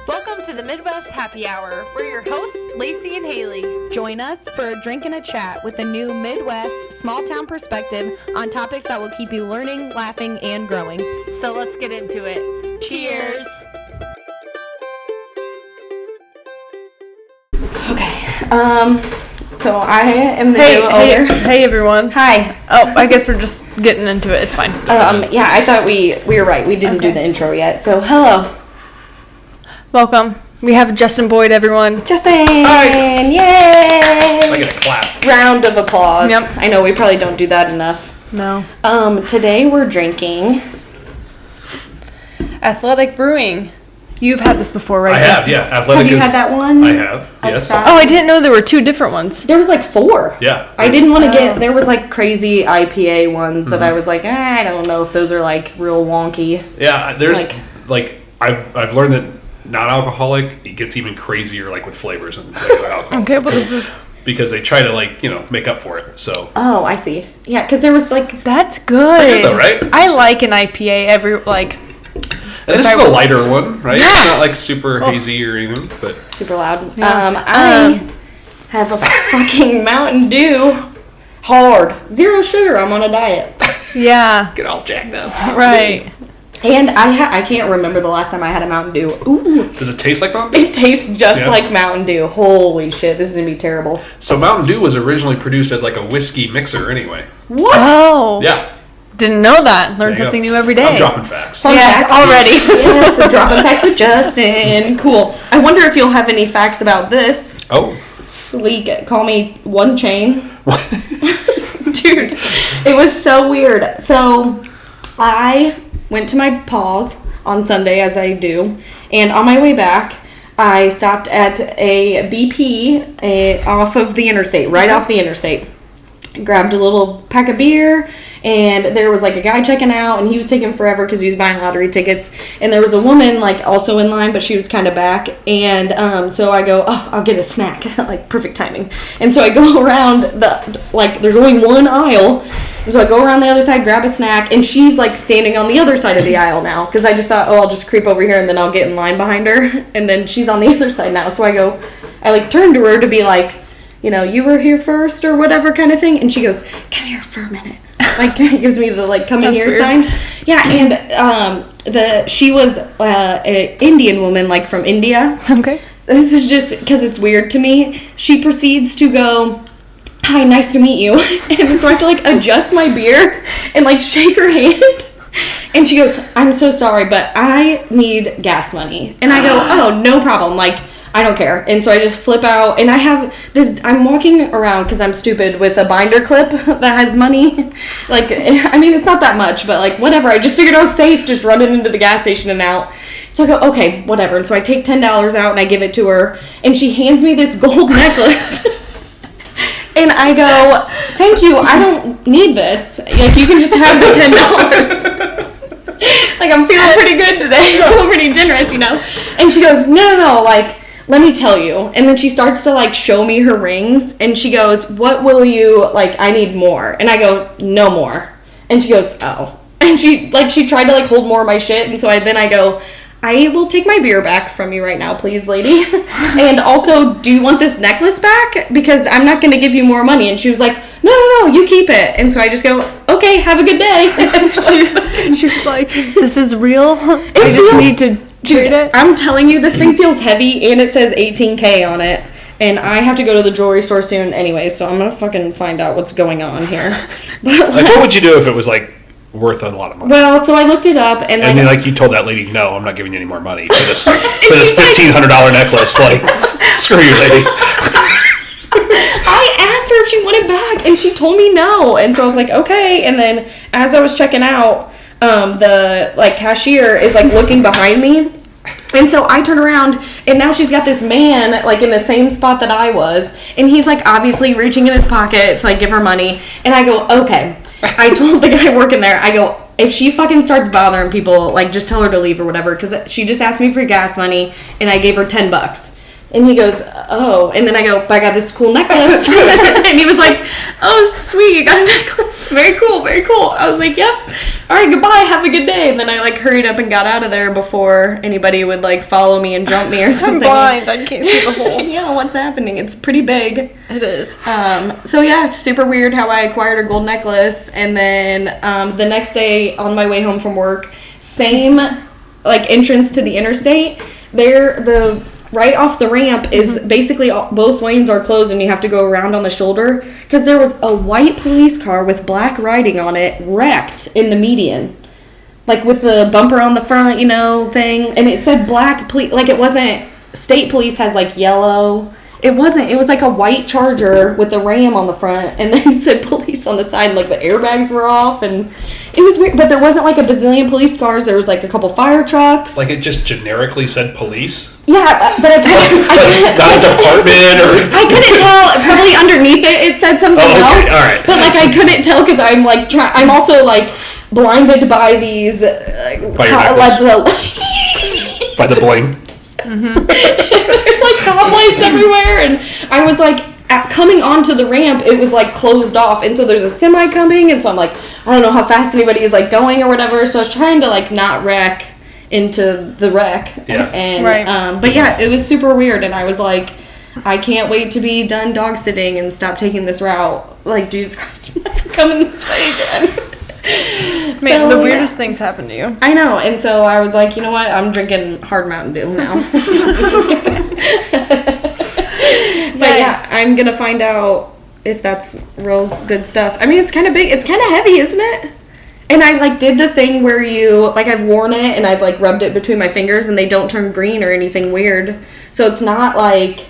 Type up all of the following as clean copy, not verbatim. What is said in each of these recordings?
Welcome to the Midwest Happy Hour. We're your hosts, Lacey and Haley. Join us for a drink and a chat with a new Midwest small town perspective on topics that will keep you learning, laughing, and growing. So let's get into it. Cheers! Okay, so I am the new owner. Hey everyone. Hi. Oh, I guess we're just getting into it. It's fine. Yeah, I thought we were right. We didn't do the intro yet. So, hello. Welcome. We have Justin Boyd, everyone. Justin! Hi. Yay! I get a clap. Round of applause. Yep. I know we probably don't do that enough. No. Today we're drinking Athletic Brewing. You've had this before, right? I have, Justin? yeah. Athletic Have you is- had that one? I have, yes. Stop. Oh, I didn't know there were two different ones. There was like 4. Yeah. I didn't want to get, there was like crazy IPA ones that I was like, I don't know if those are like real wonky. Yeah, there's, I've learned that non-alcoholic, it gets even crazier, like, with flavors and alcohol. Okay, well this is... Because they try to, make up for it, so. Oh, I see. Yeah, because there was like... That's good. Pretty good though, right? I like an IPA And this is a lighter one, right? Yeah. It's not, like, super hazy or anything, but. Super loud. Yeah. I have a fucking Mountain Dew. Hard. 0 sugar. I'm on a diet. Yeah. Get all jacked up. Right. And I can't remember the last time I had a Mountain Dew. Ooh. Does it taste like Mountain Dew? It tastes just Yeah. like Mountain Dew. Holy shit. This is going to be terrible. So Mountain Dew was originally produced as, like, a whiskey mixer anyway. What? Oh. Yeah. Didn't know that. Learn There you something go. new every day. I'm dropping facts. Fun Yes, facts. already. Yes, so dropping facts with Justin. Cool. I wonder if you'll have any facts about this. Oh. Sleek, call me one chain. Dude, it was so weird. So, I went to my pause on Sunday, as I do, and on my way back, I stopped at a BP off of the interstate, right off the interstate. Grabbed a little pack of beer, and there was like a guy checking out, and he was taking forever because he was buying lottery tickets, and there was a woman like also in line, but she was kind of back, and so I go, oh, I'll get a snack. Like perfect timing. And so I go around there's only one aisle, and so I go around the other side, grab a snack, and she's like standing on the other side of the aisle now, because I just thought, oh, I'll just creep over here and then I'll get in line behind her, and then she's on the other side now. So I like turn to her to be like, you were here first or whatever kind of thing. And she goes, come here for a minute. Like, gives me the, like, come in here sign. Yeah, and she was an Indian woman, like, from India. Okay. This is just because it's weird to me. She proceeds to go, hi, nice to meet you. And so I have to, like, adjust my beer and, like, shake her hand. And she goes, I'm so sorry, but I need gas money. And I go, oh, no problem. Like, I don't care. And so I just flip out, and I have this, I'm walking around because I'm stupid with a binder clip that has money. Like, I mean, it's not that much, but like, whatever. I just figured I was safe just running into the gas station and out. So I go, okay, whatever. And so I take $10 out and I give it to her, and she hands me this gold necklace. And I go, thank you, I don't need this. Like, you can just have the $10. Like, I'm feeling pretty good today. I'm feeling pretty generous, And she goes, no, like, let me tell you. And then she starts to, like, show me her rings. And she goes, what will you, like, I need more. And I go, no more. And she goes, oh. And she tried to, like, hold more of my shit. And so I go, I will take my beer back from you right now, please, lady. And also, do you want this necklace back? Because I'm not going to give you more money. And she was like, no, you keep it. And so I just go, okay, have a good day. And she was like, this is real? I just need to treat it? I'm telling you, this thing feels heavy, and it says 18K on it. And I have to go to the jewelry store soon anyway, so I'm going to fucking find out what's going on here. But, Like, what would you do if it was, like, worth a lot of money? well, so I looked it up, and And then, like, you told that lady, no, I'm not giving you any more money for this $1,500 necklace. Like, screw you, lady. I asked her if she wanted back, and she told me no. And so I was like, okay. And then as I was checking out, the, like, cashier is, like, looking behind me. And so I turn around, and now she's got this man, like, in the same spot that I was. And he's, like, obviously reaching in his pocket to, like, give her money. And I go, okay. I told the guy working there, I go, if she fucking starts bothering people, like, just tell her to leave or whatever. Because she just asked me for gas money, and I gave her $10. And he goes, oh. And then I go, but I got this cool necklace. And he was like, oh, sweet, you got a necklace. Very cool, very cool. I was like, yep. All right, goodbye. Have a good day. And then I, like, hurried up and got out of there before anybody would, like, follow me and jump me or something. I'm blind. I can't see the hole. Yeah, what's happening? It's pretty big. It is. So, yeah, super weird how I acquired a gold necklace. And then the next day on my way home from work, same, like, entrance to the interstate. Right off the ramp is basically both lanes are closed and you have to go around on the shoulder because there was a white police car with black writing on it wrecked in the median, like with the bumper on the front, thing, and it said black police, like it wasn't. State police has like yellow. It was like a white Charger with a Ram on the front, and then it said police on the side, and like the airbags were off, and it was weird. But there wasn't like a bazillion police cars. There was like a couple fire trucks. Like it just generically said police. Yeah, but I couldn't. Not a department or. I couldn't tell. Probably underneath it said something else. All right. But like I couldn't tell because I'm like I'm also like blinded by these. By the bling. Mm-hmm. There's like cop lights everywhere, and I was like coming onto the ramp. It was like closed off, and so there's a semi coming, and so I'm like, I don't know how fast anybody is like going or whatever. So I was trying to like not wreck into the wreck. Yeah. And right. But yeah, it was super weird, and I was like, I can't wait to be done dog sitting and stop taking this route. Like, Jesus Christ, I'm never coming this way again. Man, the weirdest things happen to you. I know, and so I was like, you know what? I'm drinking hard Mountain Dew now. But yeah, I'm gonna find out if that's real good stuff. I mean, it's kind of big. It's kind of heavy, isn't it? And I like did the thing where you like I've worn it and I've like rubbed it between my fingers and they don't turn green or anything weird. So it's not like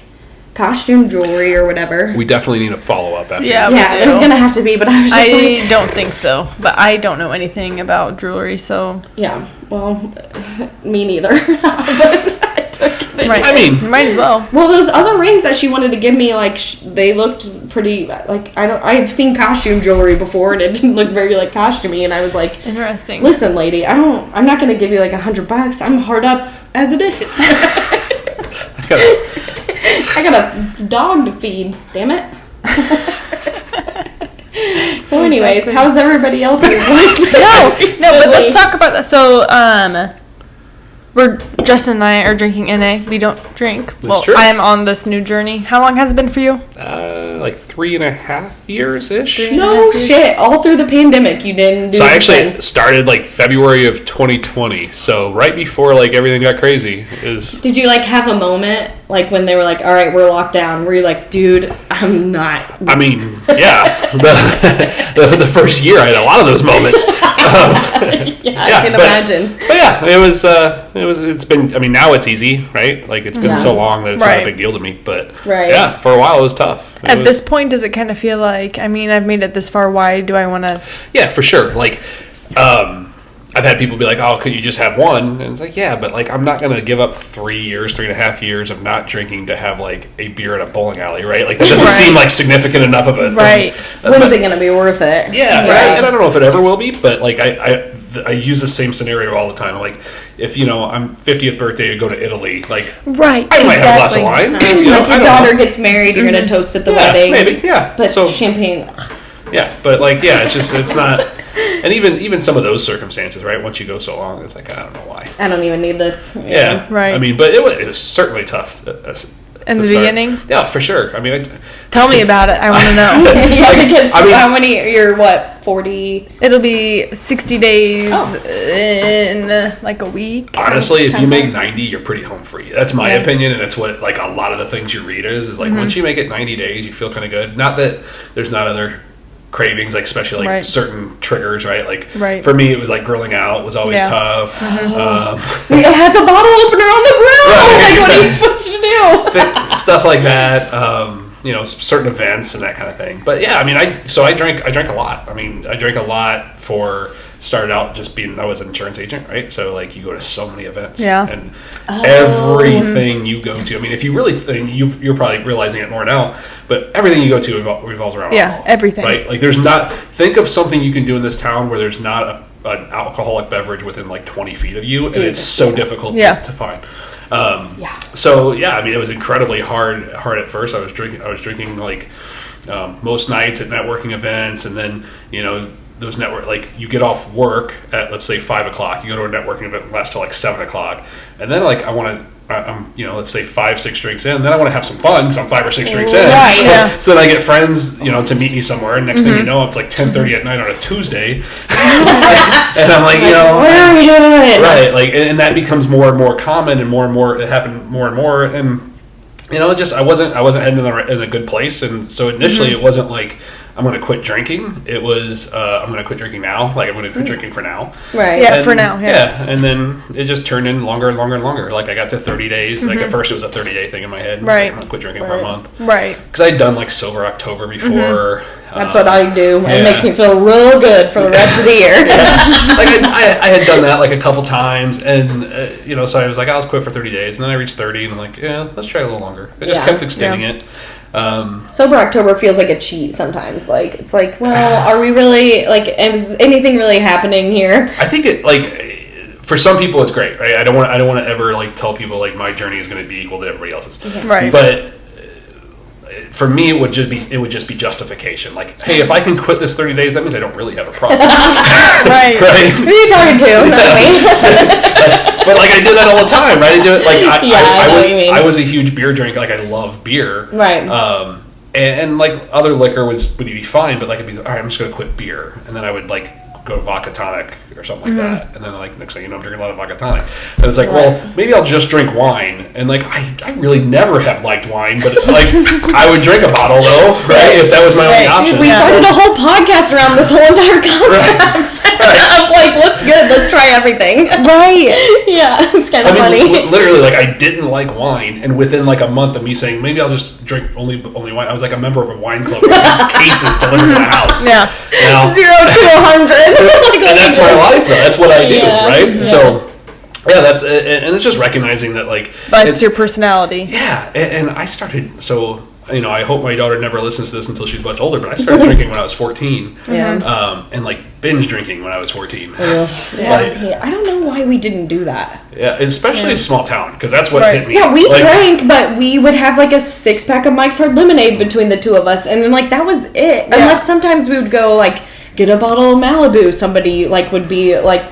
costume jewelry or whatever. We definitely need a follow-up after Yeah, yeah, there's gonna have to be, but I was just I don't think so, but I don't know anything about jewelry, so yeah, well, me neither. But I took it. right. I mean, you might as well. Well, those other rings that she wanted to give me, like they looked pretty. Like I've seen costume jewelry before, and it didn't look very like costumey. And I was like, Interesting. listen, lady, I'm not gonna give you like $100. I'm hard up as it is. I got a dog to feed, damn it. So anyways, Exactly. how's everybody else's life? No, but let's talk about that. So, Justin and I are drinking NA. We don't drink. Well, true. I am on this new journey. How long has it been for you? like 3.5 years-ish. No shit, all through the pandemic you didn't do So I actually anything. started like February of 2020. So right before like everything got crazy is. Did you like have a moment like when they were like, all right, we're locked down? Were you like, dude, I'm not? I mean, yeah. The first year I had a lot of those moments. I can imagine. But yeah, it's been, I mean, now it's easy, right? Like it's been so long that it's not a Right. big deal to me. But Right. yeah, for a while it was tough. At this point, does it kind of feel like, I mean, I've made it this far. Why do I want to? Yeah, for sure. Like, I've had people be like, "Oh, could you just have one?" And it's like, yeah, but like, I'm not gonna give up 3.5 years of not drinking to have like a beer at a bowling alley, right? Like that doesn't seem like significant enough of a thing. Right. When is it going to be worth it? Yeah, Right. and I don't know if it ever will be, but like I use the same scenario all the time. Like if I'm 50th birthday to go to Italy, like Right. I might have a glass of wine. Like your daughter gets married, you're going to toast at the wedding. maybe, yeah. But So champagne. yeah, but like it's not. And even some of those circumstances, right? Once you go so long, it's like I don't know why. I don't even need this. Yeah, Right. I mean, but it was certainly tough. In the beginning? Yeah, for sure. I mean, Tell me about it. I want to know. Yeah, because I mean- how many? You're what? 40. It'll be 60 days Oh. in like a week. honestly, if you make 10,000. 90, you're pretty home free. That's my Yeah. opinion, and that's what like a lot of the things you read is like once you make it 90 days, you feel kind of good. Not that there's not other cravings, like especially like Right. certain triggers, right? Like Right. for me, it was like grilling out was always Yeah. tough. It has a bottle opener on the grill. Like, what are you supposed to do? Stuff like that. Certain events and that kind of thing. But yeah, I mean, I drank a lot. I mean, I drank a lot started out just being, I was an insurance agent, right? So like you go to so many events Yeah. and everything you go to. I mean, if you really think, you're probably realizing it more now, but everything you go to revolves around Yeah, alcohol, everything. right? Like think of something you can do in this town where there's not an alcoholic beverage within like 20 feet of you, and it's so difficult to find. So I mean, it was incredibly hard at first. I was drinking like most nights at networking events, and then those network, like, you get off work at, let's say, 5 o'clock, you go to a networking event that lasts till like 7 o'clock, and then like I'm let's say 5-6 drinks in, then I want to have some fun because I'm 5 or 6 drinks in. So then I get friends to meet me somewhere, and next thing you know, it's like 10:30 at night on a Tuesday, and I'm like, where are we doing? Right, like, and that becomes more and more common, and more, it happened more and more, and just I wasn't heading in a good place, and so initially it wasn't like I'm going to quit drinking. It was I'm going to quit drinking now. Like, I'm going to quit drinking for now. Right. Yeah, for now. Yeah. And then it just turned in longer and longer and longer. Like, I got to 30 days. Like, at first it was a 30-day thing in my head. Right. I'm going to quit drinking for a month. Right. Because I'd done like Sober October before. That's what I do. It makes me feel real good for the rest of the year. Like, I had done that like a couple times, and so I was like, I'll quit for 30 days, and then I reached 30, and I'm like, let's try a little longer. I just kept extending it. Sober October feels like a cheat sometimes. Like, it's like, well, are we really, like, is anything really happening here? I think it, like, for some people it's great, right? I don't want to ever like tell people like my journey is going to be equal to everybody else's. Right. But for me, it would just be justification. Like, hey, if I can quit this 30 days, that means I don't really have a problem. Right. Who are you talking to? Not me. But like, I do that all the time, right? I do it like I know what you mean. I was a huge beer drinker. Like, I love beer. Right. And like other liquor would be fine, but like, I'd be all right, I'm just going to quit beer, and then I would like go vodka tonic or something like that, and then like next thing I'm drinking a lot of vodka tonic, and it's like, well, maybe I'll just drink wine, and like I really never have liked wine, but like I would drink a bottle though, right? If that was my only option. Dude, we started a whole podcast around this whole entire concept of like, what's good? Let's try everything. Right. Yeah, it's kind of funny. Literally, like, I didn't like wine, and within like a month of me saying maybe I'll just drink only wine, I was like a member of a wine club with cases delivered to the house. Yeah. 0 to 100. And that's my life, though. That's what I do, right? Yeah. So, that's and it's just recognizing that, like, it's your personality. Yeah, and I started. So, I hope my daughter never listens to this until she's much older. But I started drinking when I was 14. Yeah. And like binge drinking when I was 14. I don't know why we didn't do that. Yeah, especially in a small town, because that's what hit me. Yeah, we drank, but we would have like a 6-pack of Mike's Hard Lemonade between the two of us, and then like that was it. Yeah. Unless sometimes we would go like get a bottle of Malibu. Somebody like would be like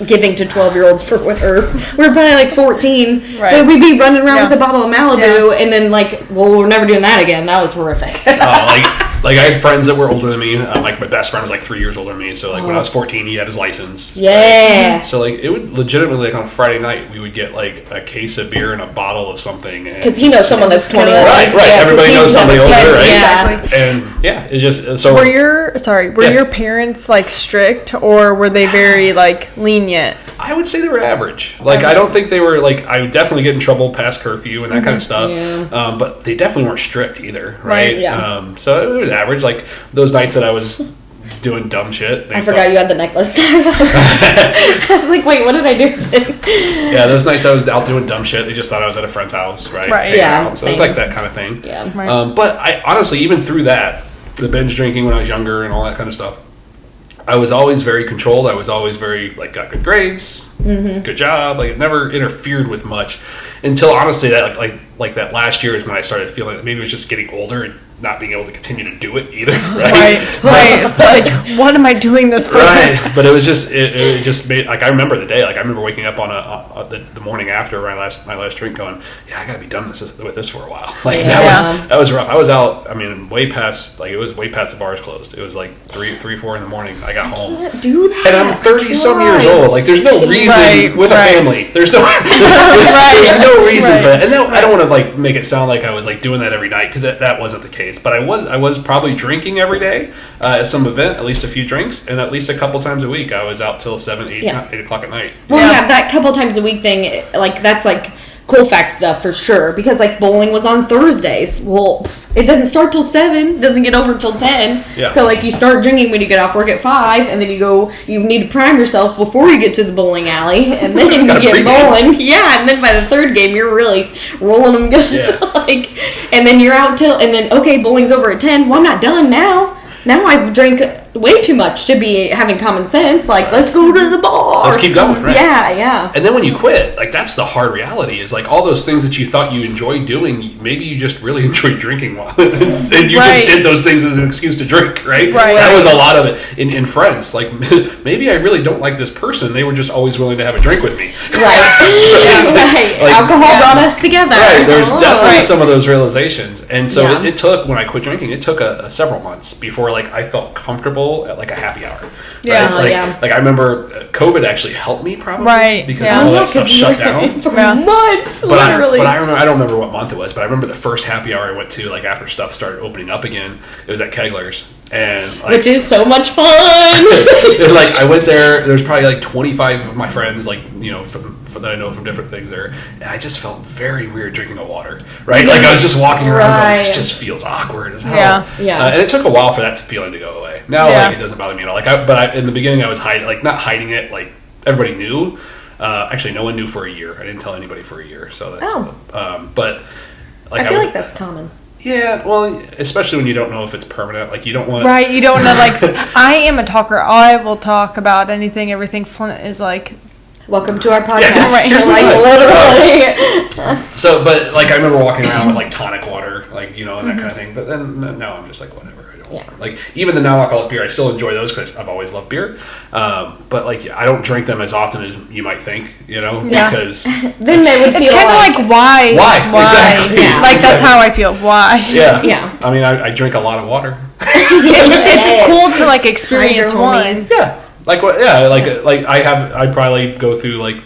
giving to 12-year-olds for winter. We're probably like 14, but we'd be running around with a bottle of Malibu, and then like, well, we're never doing that again. That was horrific. Like I had friends that were older than me. Like my best friend was like 3 years older than me. So like when I was 14, he had his license. Yeah. Right? So like it would legitimately, like on a Friday night, we would get like a case of beer and a bottle of something. Because he knows someone that's 21. Right. Yeah, everybody knows somebody older, right? Yeah. Exactly. And it's just so. Were your parents like strict, or were they very like lenient? I would say they were average. Like, I don't think they were, like, I would definitely get in trouble past curfew and that kind of stuff. Yeah. But they definitely weren't strict either, right? Yeah. So it was average. Like, those nights that I was doing dumb shit. I forgot you had the necklace. I was like, wait, what did I do? Yeah, those nights I was out doing dumb shit. They just thought I was at a friend's house, right? Right, yeah. So it was like that kind of thing. Yeah. Right. But I honestly, even through that, the binge drinking when I was younger and all that kind of stuff, I was always very controlled. I was always very, like, got good grades, good job. Like, it never interfered with much until, honestly, that like that last year is when I started feeling like maybe it was just getting older and not being able to continue to do it either, right? Right. It's like, what am I doing this for? Right. But it was just, it just made, like, I remember the day, like, I remember waking up on the morning after my last drink going, I gotta be done with this for a while. Like, that was rough. I was out, I mean, way past the bars closed. It was like 3-4 in the morning. I got home. Can't do that. And I'm 30-some years old. Like, there's no reason with a family. There's no, there's no reason for that. And I don't want to, like, make it sound like I was, like, doing that every night, because that wasn't the case. But I was probably drinking every day at some event, at least a few drinks, and at least a couple times a week I was out till 7, 8 o'clock at night. Well, that couple times a week thing, like, that's like cool fact stuff for sure, because like bowling was on Thursdays. Well, it doesn't start till 7, it doesn't get over till 10. Yeah. So like you start drinking when you get off work at 5, and then you need to prime yourself before you get to the bowling alley, and then you get bowling. Yeah, and then by the third game you're really rolling them good. And then you're out till, and then okay, bowling's over at 10. Well, I'm not done now. Now I've drank way too much to be having common sense. Like, let's go to the bar. Let's keep going, right? Yeah. And then when you quit, like, that's the hard reality is, like, all those things that you thought you enjoyed doing, maybe you just really enjoyed drinking and you just did those things as an excuse to drink, right? That was a lot of it in friends. Like, maybe I really don't like this person. They were just always willing to have a drink with me. Right. Like, alcohol brought us together. Right. There's definitely some of those realizations. And so it took, when I quit drinking, it took several months before, like, I felt comfortable at, like, a happy hour. Right? Like I remember COVID actually helped me probably. Because all that stuff shut down. For months, literally. But I don't remember what month it was, but I remember the first happy hour I went to, like, after stuff started opening up again. It was at Kegler's. And, like, which is so much fun. Like, I went there. There's probably like 25 of my friends, like, you know, from that I know from different things there, and I just felt very weird drinking the water. Right, like I was just walking around going, this just feels awkward as hell. And it took a while for that feeling to go away. Now, like, it doesn't bother me at all. Like, in the beginning, I was not hiding it. Like, everybody knew. Actually, no one knew for a year. I didn't tell anybody for a year. So that's. But like, I feel like that's common. Yeah, well, especially when you don't know if it's permanent. Like, you don't want... Right, you don't know, like... I am a talker. I will talk about anything, everything. Flint is like... Welcome to our podcast. Yeah, right. Like, literally. So, but, like, I remember walking around with, like, tonic water, like, you know, and that kind of thing. But then, now I'm just like, whatever. Like, even the non-alcoholic beer, I still enjoy those because I've always loved beer. But, like, I don't drink them as often as you might think, you know? Because... then they would feel it's kind of like, why? Why? Exactly. Yeah. Like, that's how I feel. Why? Yeah. I mean, I drink a lot of water. It's cool to, like, experience one. Yeah. Like, what? Yeah, like I probably go through, like,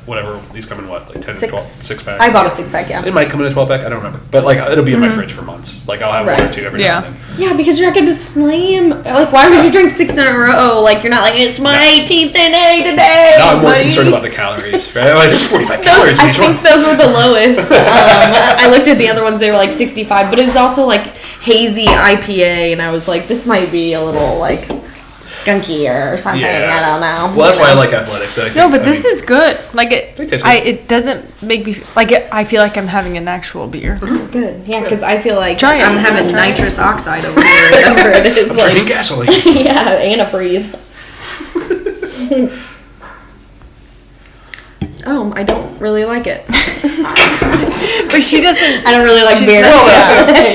whatever, these come in what, like 10 or 12, 6-pack? I bought a 6-pack, It might come in a 12-pack, I don't remember. But, like, it'll be in my fridge for months. Like, I'll have one or two every now and then. Yeah, because you're not going to slam. Like, why would you drink 6 in a row? Like, you're not like, it's my 18th NA today. No, I'm more concerned about the calories, right? Like, there's 45 calories in each one. I think those were the lowest. I looked at the other ones, they were like 65, but it was also like hazy IPA, and I was like, this might be a little, like... skunky or something. I don't know. Well, that's why I like athletic. No, but this is good. Like it doesn't make me like it. I feel like I'm having an actual beer. Good, yeah, because I feel like I'm having nitrous oxide over here. Whatever it is, I'm drinking gasoline. Yeah, antifreeze. I don't really like it. But she doesn't. I don't really like beer.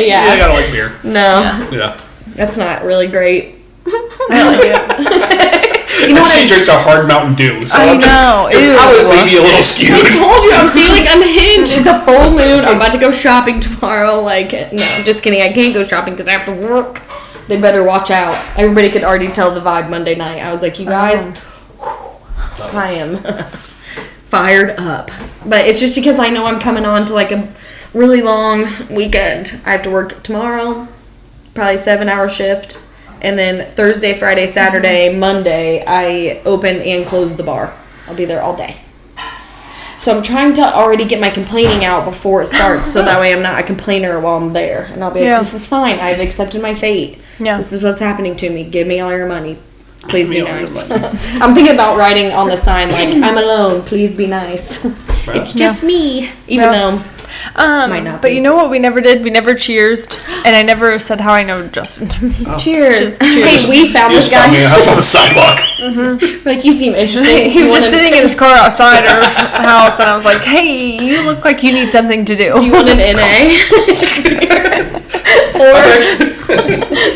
Yeah, I gotta like beer. No. Yeah. That's not really great. I like it. You know she drinks a hard Mountain Dew, so I know. You're probably maybe a little skewed. I told you, I'm feeling unhinged. It's a full moon. I'm about to go shopping tomorrow. Like, no, just kidding. I can't go shopping because I have to work. They better watch out. Everybody could already tell the vibe Monday night. I was like, you guys, I am fired up. But it's just because I know I'm coming on to like a really long weekend. I have to work tomorrow, probably 7-hour shift. And then Thursday, Friday, Saturday, Monday, I open and close the bar. I'll be there all day. So I'm trying to already get my complaining out before it starts, so that way I'm not a complainer while I'm there. And I'll be like, this is fine. I've accepted my fate. Yeah. This is what's happening to me. Give me all your money. Please be nice. I'm thinking about writing on the sign, like, I'm alone. Please be nice. It's just me. Even though... might not but you know what we never did? We never cheersed, and I never said how I know Justin. Cheers. Hey, we found this guy. I was on the sidewalk. Like, you seem interesting. He was just sitting in his car outside our house, and I was like, hey, you look like you need something to do. Do you want an NA? Or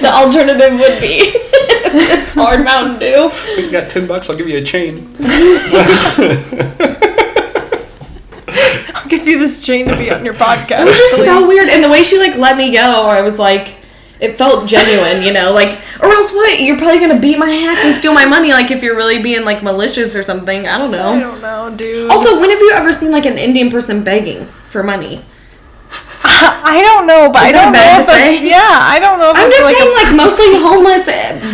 the alternative would be this hard Mountain Dew. You got $10, I'll give you a chain. I'll give you this chain to be on your podcast. It was just so weird, and the way she like let me go, I was like, it felt genuine, you know, like, or else what? You're probably gonna beat my ass and steal my money, like if you're really being like malicious or something. I don't know. I don't know, dude. Also, when have you ever seen like an Indian person begging for money? I don't know, but I don't know if I don't know if I'm just saying, like, mostly homeless,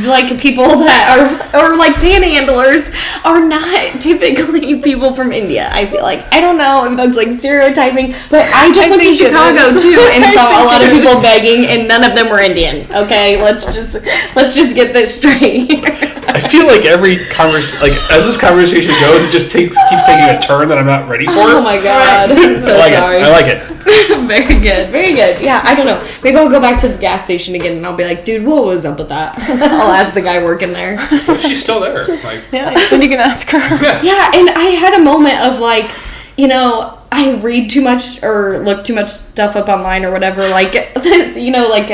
like, people that are like, panhandlers are not typically people from India, I feel like. I don't know if that's, like, stereotyping, but I just went to Chicago, too, and saw a lot of people begging, and none of them were Indian, okay? Let's just get this straight. I I feel like every as this conversation goes, it just keeps taking a turn that I'm not ready for. Oh my god, I'm so sorry. I like it. Very good, very good. Yeah, I don't know. Maybe I'll go back to the gas station again and I'll be like, dude, what was up with that? I'll ask the guy working there. What if she's still there? Like, Yeah, then you can ask her. Yeah, and I had a moment of like, you know, I read too much or look too much stuff up online or whatever. Like, you know, like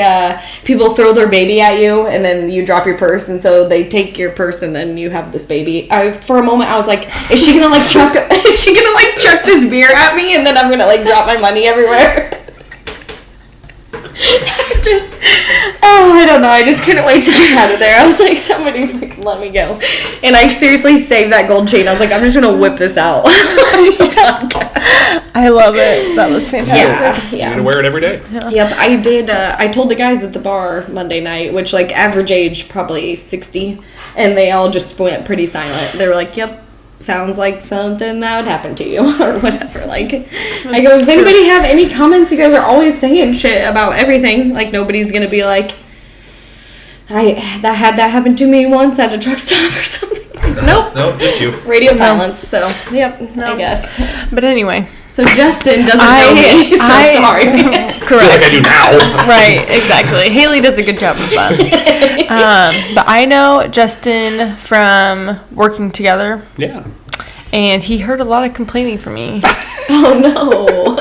people throw their baby at you and then you drop your purse, and so they take your purse and then you have this baby. For a moment, I was like, is she gonna like chuck? Is she gonna like chuck this beer at me and then I'm gonna like drop my money everywhere? I don't know. I just couldn't wait to get out of there. I was like, somebody fucking let me go. And I seriously saved that gold chain. I was like, I'm just gonna whip this out. I love it. That was fantastic. you're gonna wear it every day. Yeah. Yep, I did. I told the guys at the bar Monday night, which like average age probably 60, and they all just went pretty silent. They were like, "Yep, sounds like something that would happen to you," or whatever. Like, I go, does anybody have any comments? You guys are always saying shit about everything. Like, nobody's gonna be like, I had that happen to me once at a truck stop or something. Nope. Nope, just you. Radio silence. So, yep, I guess. But anyway. So Justin doesn't know me, so sorry. Correct. I feel like I do now. Right, exactly. Haley does a good job of that. But I know Justin from working together. Yeah. And he heard a lot of complaining from me. Oh no.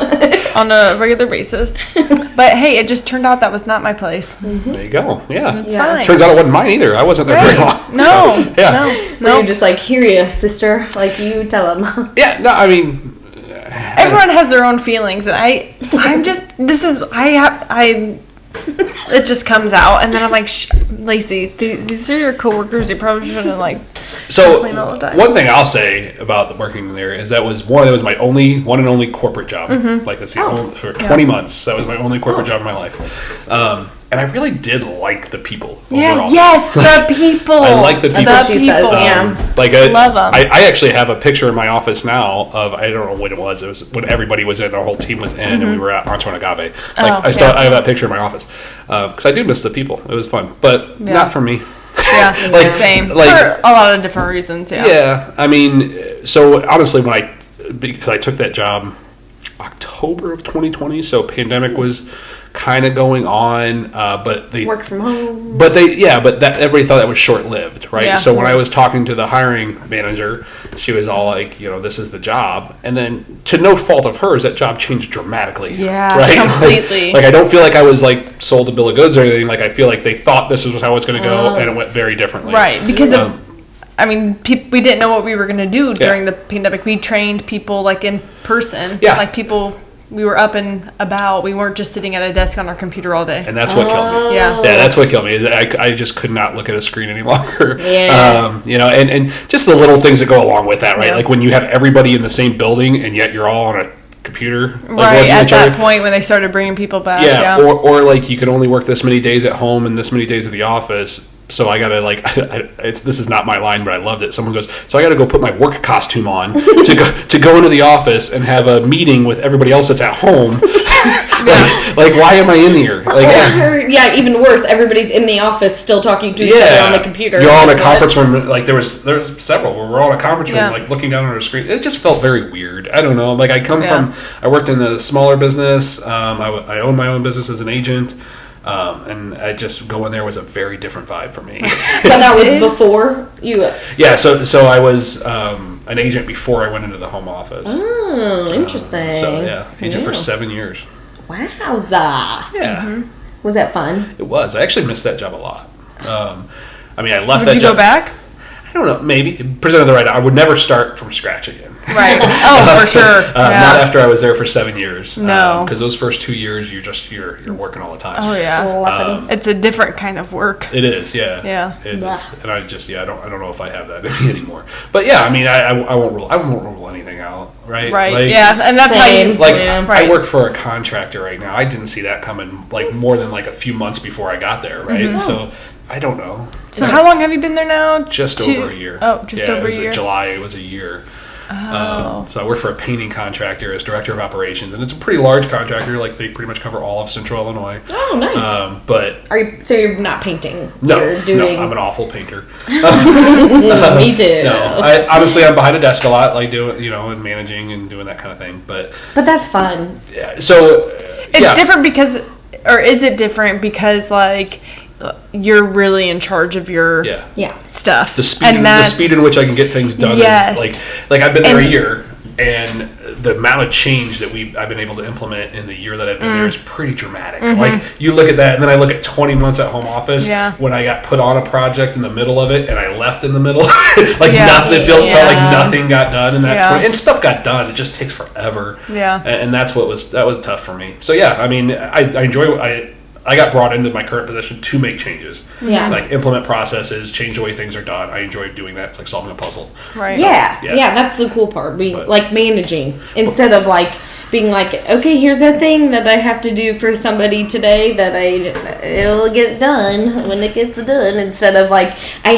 On a regular basis. But hey, it just turned out that was not my place. There you go. Yeah. It's fine. Turns out it wasn't mine either. I wasn't there very long. No. So, yeah. No. You're just like, here you, sister. Like, you tell him. Yeah. No, I mean, everyone has their own feelings, and it just comes out, and then I'm like, Lacey, these are your coworkers. You probably shouldn't complain all the time. One thing I'll say about working there is that was my only corporate job. Mm-hmm. Like, that's the only, for 20 months. That was my only corporate job in my life. And I really did like the people overall. Yes, the people. I like the people. That's what she says, yeah. Love them. I actually have a picture in my office now of, I don't know when it was when everybody was in, our whole team was in, and we were at Rancho and Agave. I have that picture in my office. Because I do miss the people. It was fun. But not for me. Yeah, same. For a lot of different reasons, yeah. Yeah, I mean, so honestly, because I took that job October of 2020, so pandemic was kind of going on, but they work from home. But everybody thought that was short lived, right? Yeah. So when I was talking to the hiring manager, she was all like, this is the job, and then to no fault of hers, that job changed dramatically. Yeah, right? completely. Like I don't feel like I was like sold a bill of goods or anything. Like I feel like they thought this was how it's going to go, and it went very differently. Right, because we didn't know what we were going to do during the pandemic. We trained people like in person. Yeah. Like people. We were up and about. We weren't just sitting at a desk on our computer all day. And that's what killed me. Yeah. Yeah, that's what killed me. I just could not look at a screen any longer. Yeah. And just the little things that go along with that, right? Yeah. Like when you have everybody in the same building and yet you're all on a computer. Right, at that point when they started bringing people back. Yeah. Or like you can only work this many days at home and this many days at the office. So I gotta this is not my line, but I loved it. Someone goes, so I gotta go put my work costume on to go into the office and have a meeting with everybody else that's at home. like why am I in here? Like, even worse, everybody's in the office still talking to each other on the computer. You're all in a conference room. Like there's several where we're all in a conference room, like looking down on a screen. It just felt very weird. I don't know. Like I worked in a smaller business. I own my own business as an agent. And I just go in there was a very different vibe for me. But that was before you. Yeah, so I was an agent before I went into the home office. Oh, interesting. Agent for 7 years. Wowza. Yeah. Mm-hmm. Was that fun? It was. I actually missed that job a lot. I left that job. Would you go back? I don't know. Maybe. Presented the right. I would never start from scratch again. Right. Oh, for sure. Not after I was there for 7 years. No. Because those first 2 years, you're working all the time. Oh yeah. It's a different kind of work. It is. Yeah. Yeah. It is. And I don't know if I have that in me anymore. But yeah, I won't rule anything out. Right. Right. Like, yeah. And that's how you I work for a contractor right now. I didn't see that coming like more than like a few months before I got there. Right. Mm-hmm. So I don't know. So how long have you been there now? Just over a year. Oh, just over a year. July, it was a year. So I work for a painting contractor as director of operations, and it's a pretty large contractor. Like they pretty much cover all of Central Illinois. Oh, nice. But So you're not painting? No, you're doing... no, I'm an awful painter. Me too. No, I'm behind a desk a lot, like doing, and managing and doing that kind of thing. But that's fun. So it's different because, or is it different because like you're really in charge of your stuff? The speed in which I can get things done. Yes. Like I've been there a year, and the amount of change that I've been able to implement in the year that I've been there is pretty dramatic. Like you look at that, and then I look at 20 months at home office when I got put on a project in the middle of it, and I left in the middle. Nothing felt like nothing got done in that point. And stuff got done. It just takes forever. Yeah, and that was tough for me. So I mean, I enjoy. I got brought into my current position to make changes. Yeah. Like implement processes, change the way things are done. I enjoy doing that. It's like solving a puzzle. Right. So, yeah, that's the cool part. Like managing instead of like being like, okay, here's that thing that I have to do for somebody today that it'll get done when it gets done, instead of like I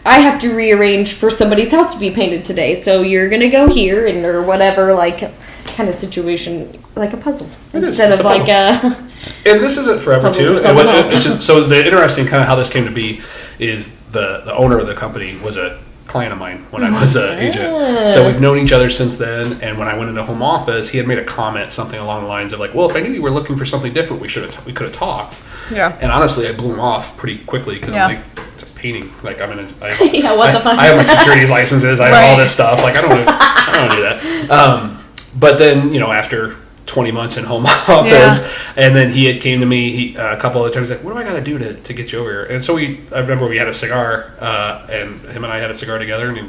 have to rearrange for somebody's house to be painted today. So you're going to go here or whatever, like kind of situation, like a puzzle instead of like a... And this isn't forever too. So the interesting kind of how this came to be is the owner of the company was a client of mine when I was an agent. So we've known each other since then. And when I went into home office, he had made a comment, something along the lines of like, "Well, if I knew you were looking for something different, we could have talked." Yeah. And honestly, I blew him off pretty quickly because I'm like, it's a painting. Like what the fuck? I have my securities licenses. I have all this stuff. Like I don't do that. But then after 20 months in home office, and then he had came to me a couple other times like, what do I got to do to get you over here? And so I remember we had a cigar, and him and I had a cigar together, and he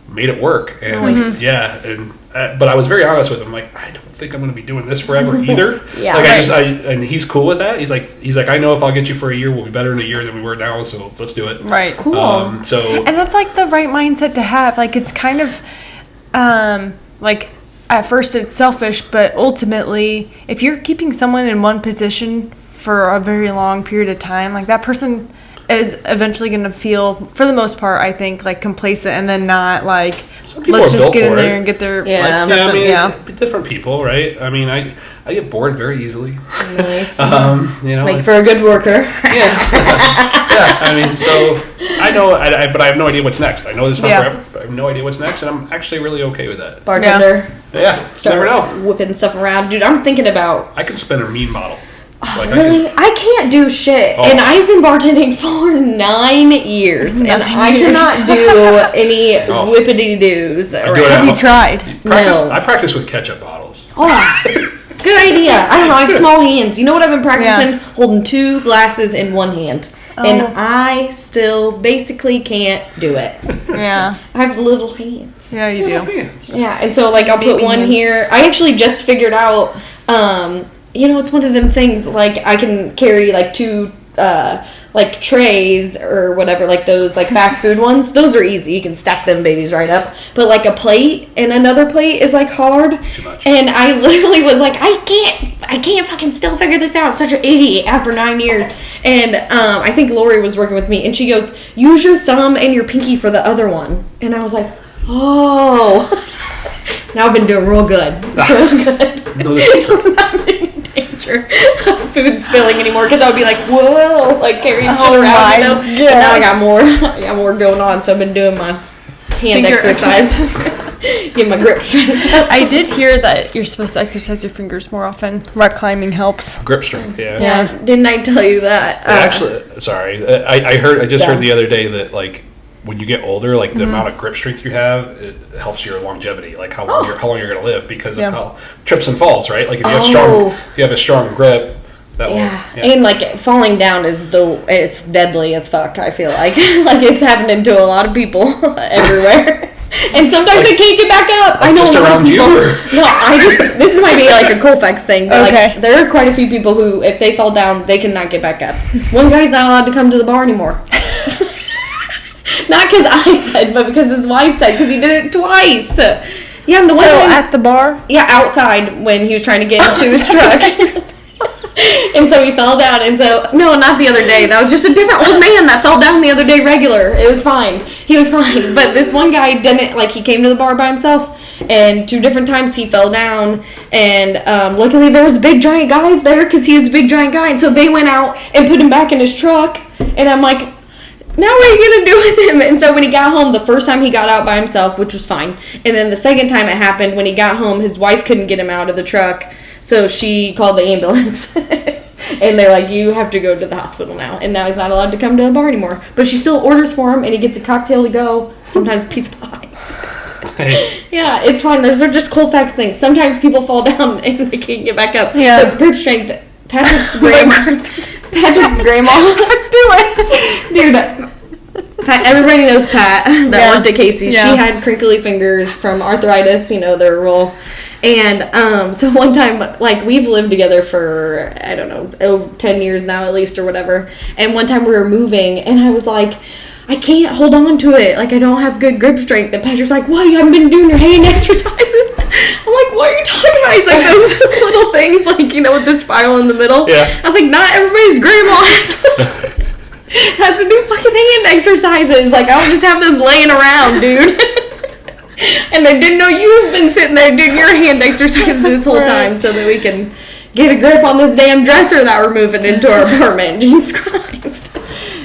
made it work. And but I was very honest with him, like, I don't think I'm going to be doing this forever either. And he's cool with that. He's like, I know if I'll get you for a year, we'll be better in a year than we were now, so let's do it. Right. Cool. And that's like the right mindset to have. Like it's kind of like at first it's selfish, but ultimately if you're keeping someone in one position for a very long period of time, like that person is eventually going to feel, for the most part, I think, like complacent, and then not like, let's just get in there and get their different people, right? I mean, I get bored very easily. Nice. Make for a good worker. I mean, so I know, but I have no idea what's next. I know this stuff forever, but I have no idea what's next, and I'm actually really okay with that. Bartender. Yeah, start never know. Whipping stuff around, dude. I'm thinking about. I could spin a mean bottle. Really? I can't do shit. And I've been bartending for 9 years. And I cannot do any whippity-doos. Have you tried? No. I practice with ketchup bottles. Oh, good idea. I don't know. I have small hands. You know what I've been practicing? Yeah. Holding 2 glasses in one hand. And I still basically can't do it. Yeah. I have little hands. Yeah, you do. Hands. Yeah. And so, like, I'll put one here. I actually just figured out... it's one of them things, like, I can carry, like, 2, like, trays or whatever, like, those, like, fast food ones. Those are easy. You can stack them babies right up. But, like, a plate and another plate is, like, hard. It's too much. And I literally was like, I can't fucking still figure this out. I'm such an idiot after 9 years. And I think Lori was working with me, and she goes, use your thumb and your pinky for the other one. And I was like, oh. Now I've been doing real good. Real good. Know the secret. Food spilling anymore, because I would be like, whoa, like carrying shit around, But now I got more going on, so I've been doing my hand exercises. Get my grip strength up. I did hear that you're supposed to exercise your fingers more often. Rock climbing helps. Grip strength, yeah. Didn't I tell you that? Actually, sorry, I just heard the other day that, like, when you get older, like the amount of grip strength you have, it helps your longevity, like how long you're going to live, because of how trips and falls, right? Like if you have a strong grip, that will. And like falling down it's deadly as fuck. I feel like it's happening to a lot of people everywhere. And sometimes I can't get back up. Like I know just around you. No, this might be like a Colfax thing. But like, there are quite a few people who, if they fall down, they cannot get back up. One guy's not allowed to come to the bar anymore. Not because I said, but because his wife said, because he did it twice. Yeah, and the one at the bar? Yeah, outside when he was trying to get into his truck. And so he fell down, and so, no, not the other day. That was just a different old man that fell down the other day regular. It was fine. He was fine. But this one guy didn't, like, he came to the bar by himself, and 2 different times he fell down, and luckily there was big giant guys there, because he was a big giant guy, and so they went out and put him back in his truck, and I'm like, now what are you going to do with him? And so when he got home, the first time he got out by himself, which was fine, and then the second time it happened, when he got home, his wife couldn't get him out of the truck, so she called the ambulance. And they're like, you have to go to the hospital now. And now he's not allowed to come to the bar anymore. But she still orders for him, and he gets a cocktail to go, sometimes a piece of pie. Hey. Yeah, it's fine. Those are just Colfax things. Sometimes people fall down and they can't get back up. Yeah. But grip strength, Patrick's grandma. Patrick's grandma. Do it. Dude, everybody knows Pat that went to Casey. Yeah. She had crinkly fingers from arthritis. You know, they're real. And so one time, like, we've lived together for, I don't know, over 10 years now at least or whatever. And one time we were moving, and I was like, I can't hold on to it. Like, I don't have good grip strength. And Patrick's like, why? You haven't been doing your hand exercises? I'm like, what are you talking about? He's like, those little things, like, you know, with the spiral in the middle. Yeah. I was like, not everybody's grandma has to do fucking hand exercises. Like, I don't just have those laying around, dude. And I didn't know you've been sitting there doing your hand exercises this whole time so that we can get a grip on this damn dresser that we're moving into our apartment. Jesus Christ.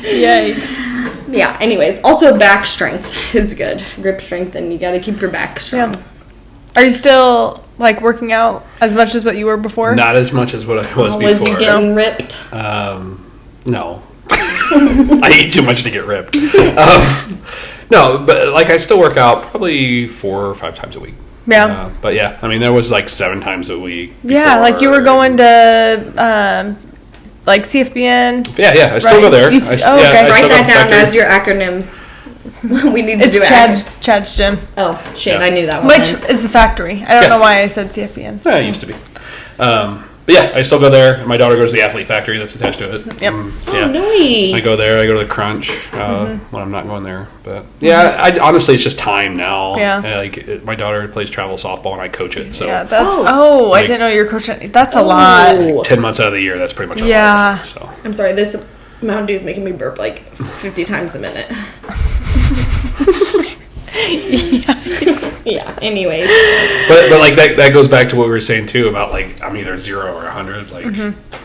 Yikes. Yeah, anyways. Also, back strength is good. Grip strength, and you got to keep your back strong. Yeah. Are you still, like, working out as much as what you were before? Not as much as what I was before. Was you getting ripped? No. I eat too much to get ripped. No, but, like, I still work out probably 4 or 5 times a week. Yeah. But, yeah, I mean, there was, like, 7 times a week. Yeah, like, you were going to, like, CFBN. Yeah, I still go there. Okay. Write that down as your acronym. We need to do it. Chad's gym. Oh, shit, Yeah. I knew that one. Which is the factory. I don't know why I said CFBN. Yeah, it used to be. But yeah, I still go there. My daughter goes to the Athlete Factory that's attached to it. Yep. Yeah. Nice. I go there. I go to the Crunch when I'm not going there. But yeah, honestly, it's just time now. Yeah. Like my daughter plays travel softball and I coach it. So Yeah. Oh. I Like- didn't know you were coaching. That's a lot. Oh. 10 months out of the year, that's pretty much our Yeah. life. So I'm sorry, this Mountain Dew is making me burp like 50 times a minute. Yeah, anyways. But like that goes back to what we were saying too about like I'm either 0 or 100. Like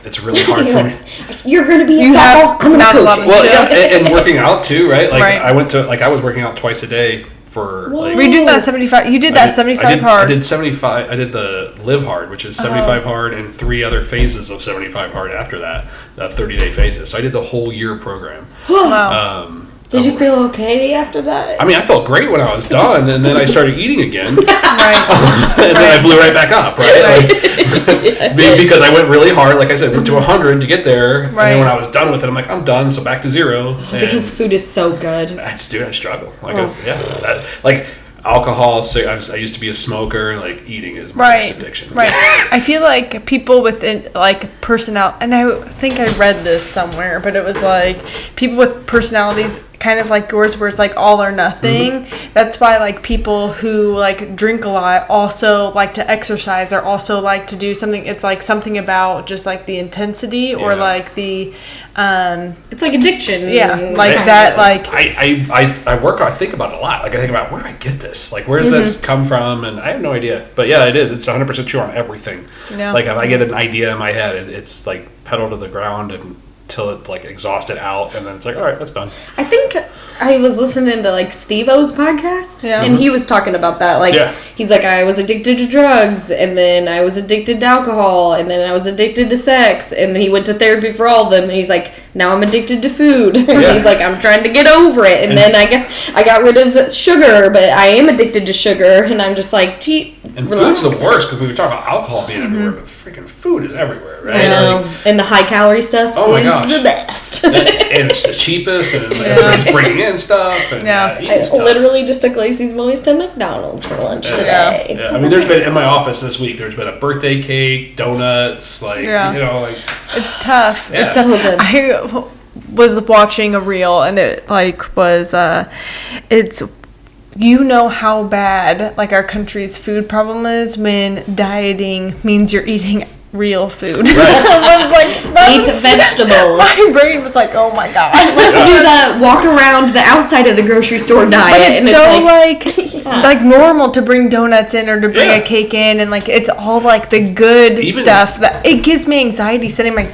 it's really hard for me. You're going to be in You have softball. I'm going to not a lot coach of- you. Well, yeah, and working out too, right? Like Right. I was working out twice a day for like. Were you doing that 75? You did that 75 hard. I did 75. I did the live hard, which is 75 hard, and 3 other phases of 75 hard after that. 30-day phases. So I did the whole year program. Wow. Did you feel okay after that? I mean, I felt great when I was done, and then I started eating again, and Right. then I blew right back up, right? Like, because I went really hard, like I said, went to 100 to get there, and Right. then when I was done with it, I'm like, I'm done, so back to 0. And Because food is so good. dude, I struggle. Like, like alcohol. I used to be a smoker. Like eating is my Right. first addiction. Right. I feel like people with like personality, and I think I read this somewhere, but it was like people with personalities kind of like yours where it's like all or nothing. That's why like people who like drink a lot also like to exercise or also like to do something. It's like something about just like the intensity or Yeah. like the It's like addiction. yeah, like Right. that, like I think about it a lot. Like I think about where do I get this? Like where does this come from? And I have no idea. But yeah, it is. It's 100% true on everything. Yeah. Like if I get an idea in my head, it's like pedal to the ground until it's like exhausted out, and then it's like, all right, that's done. I think I was listening to like Steve-O's podcast, Yeah. and he was talking about that. Like, Yeah. he's like, I was addicted to drugs, and then I was addicted to alcohol, and then I was addicted to sex, and then he went to therapy for all of them. And he's like, now I'm addicted to food. And Yeah. he's like, I'm trying to get over it, and then I got rid of sugar, but I am addicted to sugar, and I'm just like, gee. And relax. food's the worst because we were talking about alcohol being everywhere, but freaking food is everywhere, right? I know. Like, And the high calorie stuff Oh my is gosh. the best. and it's the cheapest, and everybody's bringing in stuff. And, Yeah. eating I stuff. literally just took Lacey's boys to McDonald's for lunch today. Yeah, I mean, there's been in my office this week. There's been a birthday cake, donuts, like Yeah. like it's tough. Yeah. It's so good. I was watching a reel and it like was it's how bad like our country's food problem is when dieting means you're eating real food. Right. I was like, eat vegetables. My brain was like, oh my god. Let's do the walk around the outside of the grocery store diet. But it's and so like normal to bring donuts in or to bring a cake in, and like it's all like the good stuff that it gives me anxiety sending my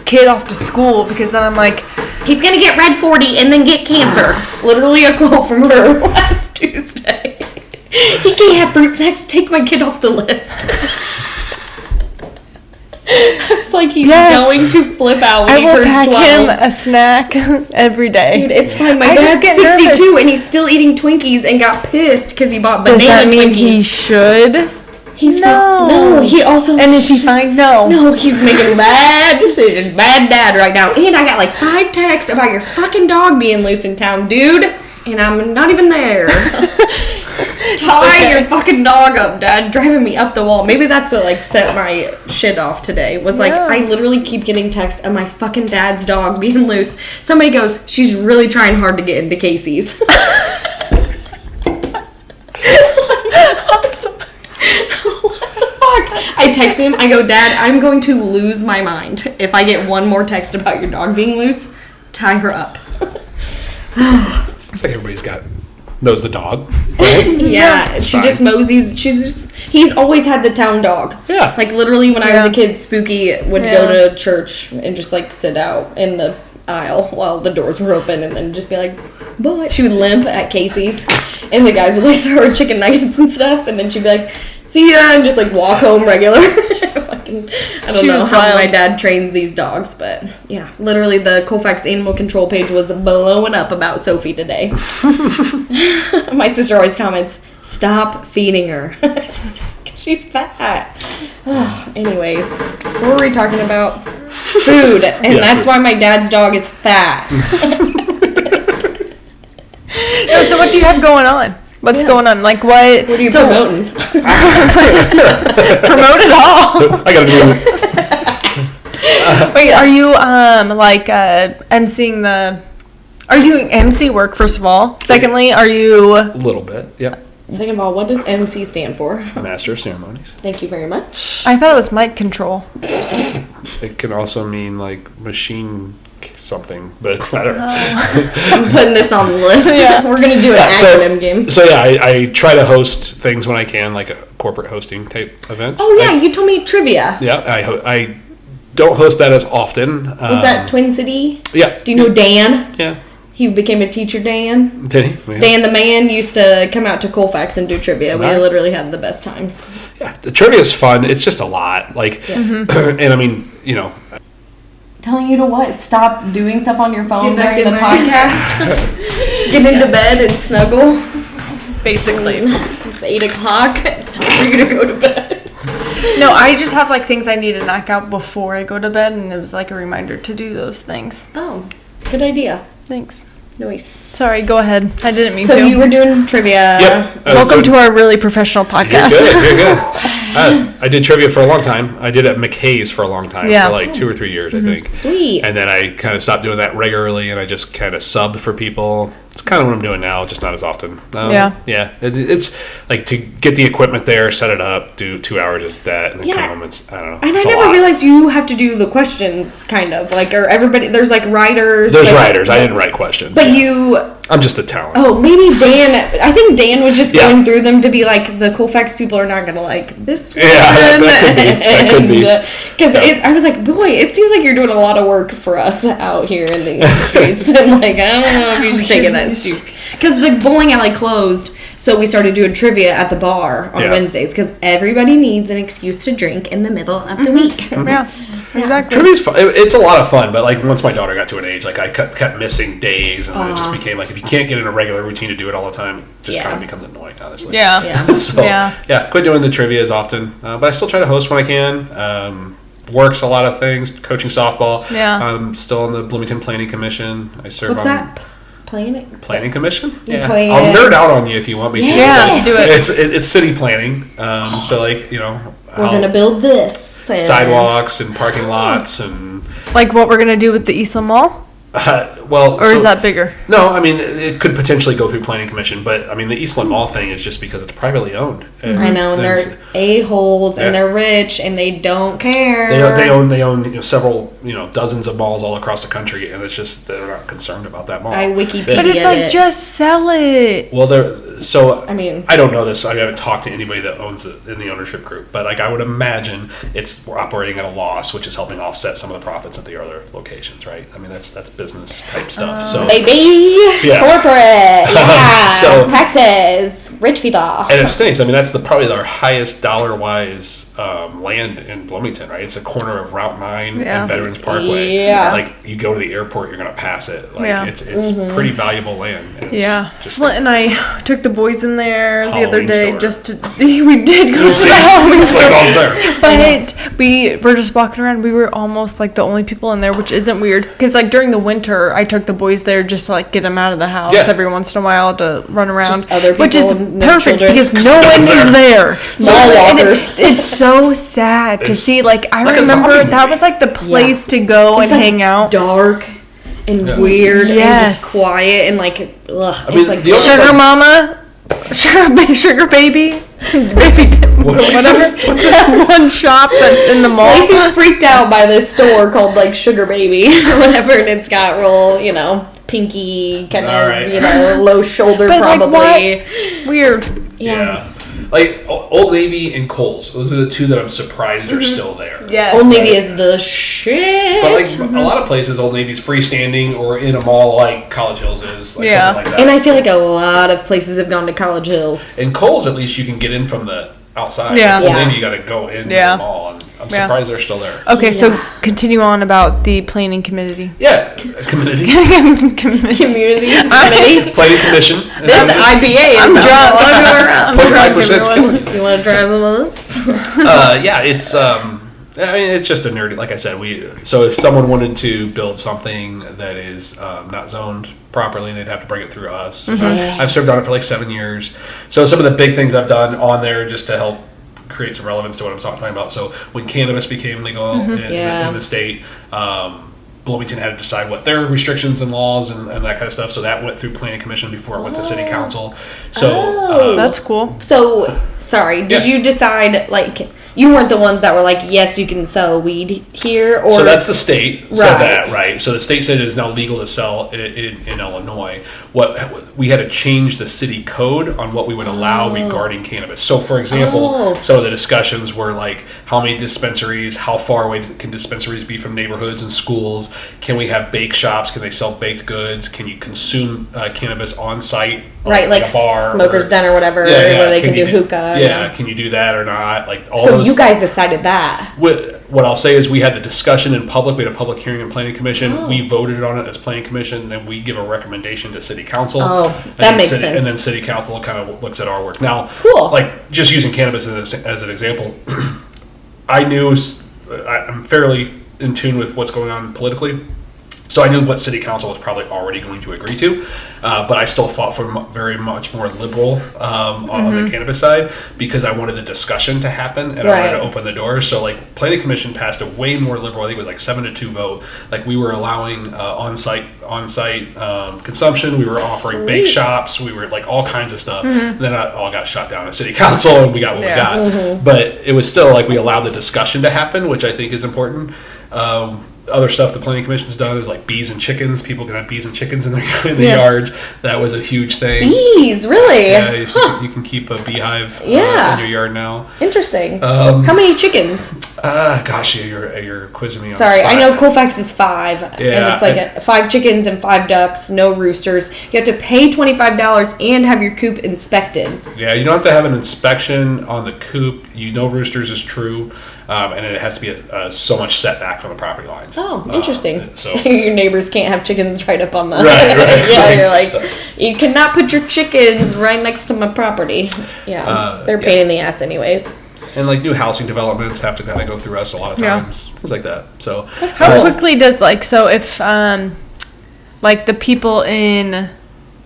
kid off to school, because then I'm like, he's gonna get red 40 and then get cancer. Literally a quote from her last Tuesday. He can't have fruit snacks. Take my kid off the list. It's like he's going to flip out when he turns 12. I will pack him a snack every day. Dude, it's fine. My dad's 62 nervous. And he's still eating Twinkies and got pissed because he bought banana Twinkies. Does that mean he should? He's no, he also... And is he fine? No. No, he's making a bad decision. Bad dad right now. And I got like 5 texts about your fucking dog being loose in town, dude. And I'm not even there. Tie your fucking dog up, Dad. Driving me up the wall. Maybe that's what like set my shit off today. Was like I literally keep getting texts of my fucking dad's dog being loose. Somebody goes, she's really trying hard to get into Casey's. I text him. I go, Dad, I'm going to lose my mind if I get one more text about your dog being loose. Tie her up. It's like everybody's knows the dog. Right? Yeah, she just moseys. He's always had the town dog. Yeah. Like literally when I was a kid, Spooky would go to church and just like sit out in the aisle while the doors were open and then just be like, boy. She would limp at Casey's and the guys would like throw her chicken nuggets and stuff and then she'd be like, see ya, and just like walk home regular. I don't know how my dad trains these dogs, but yeah, literally the Colfax Animal Control page was blowing up about Sophie today. My sister always comments, stop feeding her. She's fat. Anyways, what were we talking about? Food, and that's why my dad's dog is fat. So what do you have going on? What's going on? Like what? What are you promoting? Promote it all. I gotta do it. Wait, are you emceeing the? Are you doing MC work first of all? Secondly, are you? A little bit, yeah. Second of all, what does MC stand for? Master of Ceremonies. Thank you very much. I thought it was mic control. It can also mean like machine something, but I don't know. I'm putting this on the list. Yeah. We're going to do an acronym game. So yeah, I try to host things when I can, like a corporate hosting type events. Oh yeah, you told me trivia. Yeah, I don't host that as often. Was that Twin City? Yeah. Do you know Dan? Yeah. He became a teacher, Dan. Did he? Yeah. Dan the man used to come out to Colfax and do trivia. We literally had the best times. Yeah, the trivia is fun. It's just a lot. Like, and I mean, you know. Telling you to what? Stop doing stuff on your phone during the podcast? Get into bed and snuggle? Basically. It's 8 o'clock. It's time for you to go to bed. No, I just have like things I need to knock out before I go to bed, and it was like a reminder to do those things. Oh, good idea. Thanks. Nice. Sorry, go ahead. I didn't mean to. So you were doing trivia. Yep. Welcome to our really professional podcast. You're good. I did trivia for a long time. I did it at McKay's for a long time, for like 2 or 3 years, I think. Sweet. And then I kind of stopped doing that regularly, and I just kind of subbed for people. It's kind of what I'm doing now, just not as often. Yeah. It's like to get the equipment there, set it up, do 2 hours of that, and then come home. I don't know. And I never realized you have to do the questions, kind of like, or everybody. There's like writers. There's writers. I didn't write questions. But you. I'm just the talent. Oh, maybe Dan. I think Dan was just going through them to be like, the Colfax people are not gonna like this one. Yeah, that could be. Because I was like, boy, it seems like you're doing a lot of work for us out here in these streets, and like, I don't know if you should take it that stupid. Because the bowling alley closed, so we started doing trivia at the bar on Wednesdays, because everybody needs an excuse to drink in the middle of the week. Yeah. Exactly. Trivia's fun. It's a lot of fun, but like once my daughter got to an age, like I kept missing days, and then it just became like if you can't get in a regular routine to do it all the time, it just kind of becomes annoying, honestly. Yeah. So quit doing the trivia as often, but I still try to host when I can. Works a lot of things, coaching softball. Yeah. I'm still on the Bloomington Planning Commission. I serve What's on that? Planning Commission? Yeah. I'll nerd out on you if you want me to. Yeah, do it. It's city planning. So like, you know, we're gonna build this sidewalks and parking lots and like what we're gonna do with the Eastland Mall. Or is that bigger? No, I mean, it could potentially go through planning commission, but I mean, the Eastland Mall thing is just because it's privately owned. And I know, and they're a-holes, and they're rich, and they don't care. They own several, dozens of malls all across the country, and it's just they're not concerned about that mall. I Wikipedia But it's like, just sell it. Well, I mean, I don't know this. I haven't talked to anybody that owns it in the ownership group, but like I would imagine it's operating at a loss, which is helping offset some of the profits at the other locations, right? I mean, that's business type stuff. So baby, corporate, so taxes, rich people, and it stinks. I mean, that's probably our highest dollar wise land in Bloomington, right? It's a corner of Route 9 and Veterans Parkway. Yeah, like you go to the airport, you're gonna pass it. Like it's pretty valuable land. Flint and I took the boys in there the other day store. we did go to the Halloween store. But we were just walking around. We were almost like the only people in there, which isn't weird because like during the winter, I took the boys there just to like get them out of the house every once in a while to run around, which is perfect because no one is there. It's so sad to see. Like I remember that was like the place to go and hang out. Dark and weird and just quiet and like it's like sugar mama. Sugar baby, whatever. What's that one shop that's in the mall? Lacey's freaked out by this store called like Sugar Baby or whatever, and it's got real, pinky kind of, low shoulder probably. Like, weird. Yeah. Like Old Navy and Kohl's, those are the two that I'm surprised are still there. Yes. Old Navy is the shit. But like a lot of places, Old Navy's freestanding or in a mall like College Hills is, something like that. And I feel like a lot of places have gone to College Hills. In Kohl's, at least you can get in from the outside. Yeah. Old Navy, you got to go into the mall. And I'm surprised they're still there. Okay, so continue on about the planning committee. Yeah, community. Community. Planning commission. This IPA is I'm drunk. 0.5%. You want to try some of this? It's it's just a nerdy. Like I said, so if someone wanted to build something that is not zoned properly, they'd have to bring it through us. I've served on it for like 7 years. So some of the big things I've done on there just to help create some relevance to what I'm talking about. So when cannabis became legal in the state, Bloomington had to decide what their restrictions and laws and that kind of stuff. So that went through planning commission before it went to city council. So that's cool. So sorry, did you decide like you weren't the ones that were like, yes, you can sell weed here? Or so that's the state said that, right? So the state said it is now legal to sell in Illinois. What we had to change the city code on what we would allow regarding cannabis. So, for example, some of the discussions were like, how many dispensaries, how far away can dispensaries be from neighborhoods and schools? Can we have bake shops? Can they sell baked goods? Can you consume cannabis on site? Right, like a bar Smoker's Den or whatever, where they can do hookah. Yeah, can you do that or not? Like all so those, you guys decided that. What I'll say is we had the discussion in public. We had a public hearing in planning commission. We voted on it as planning commission. Then we give a recommendation to city council. That makes sense. And then city council kind of looks at our work. Now, cool. Like just using cannabis as an example, I'm fairly in tune with what's going on politically. So I knew what city council was probably already going to agree to, but I still fought for very much more liberal on the cannabis side because I wanted the discussion to happen and I wanted to open the doors. So like planning commission passed a way more liberal. I think it was like 7-2 vote. Like we were allowing on-site consumption. We were offering bake shops. We were like all kinds of stuff. And then it all got shot down at city council and we got what we got. But it was still like we allowed the discussion to happen, which I think is important. Other stuff the planning commission's done is like bees and chickens. People can have bees and chickens in their yards. That was a huge thing. Bees, really? Yeah, you can keep a beehive in your yard now. Interesting. How many chickens? Gosh, you're quizzing me on Sorry, the spot. I know Colfax is 5. Yeah, and it's like 5 chickens and 5 ducks, no roosters. You have to pay $25 and have your coop inspected. Yeah, you don't have to have an inspection on the coop. Roosters is true. And it has to be so much setback from the property lines. Oh, interesting. So your neighbors can't have chickens right up on the... Right. You're like, you cannot put your chickens right next to my property. Yeah, they're a pain in the ass anyways. And like new housing developments have to kind of go through us a lot of times. Things like that. So that's how quickly does if like the people in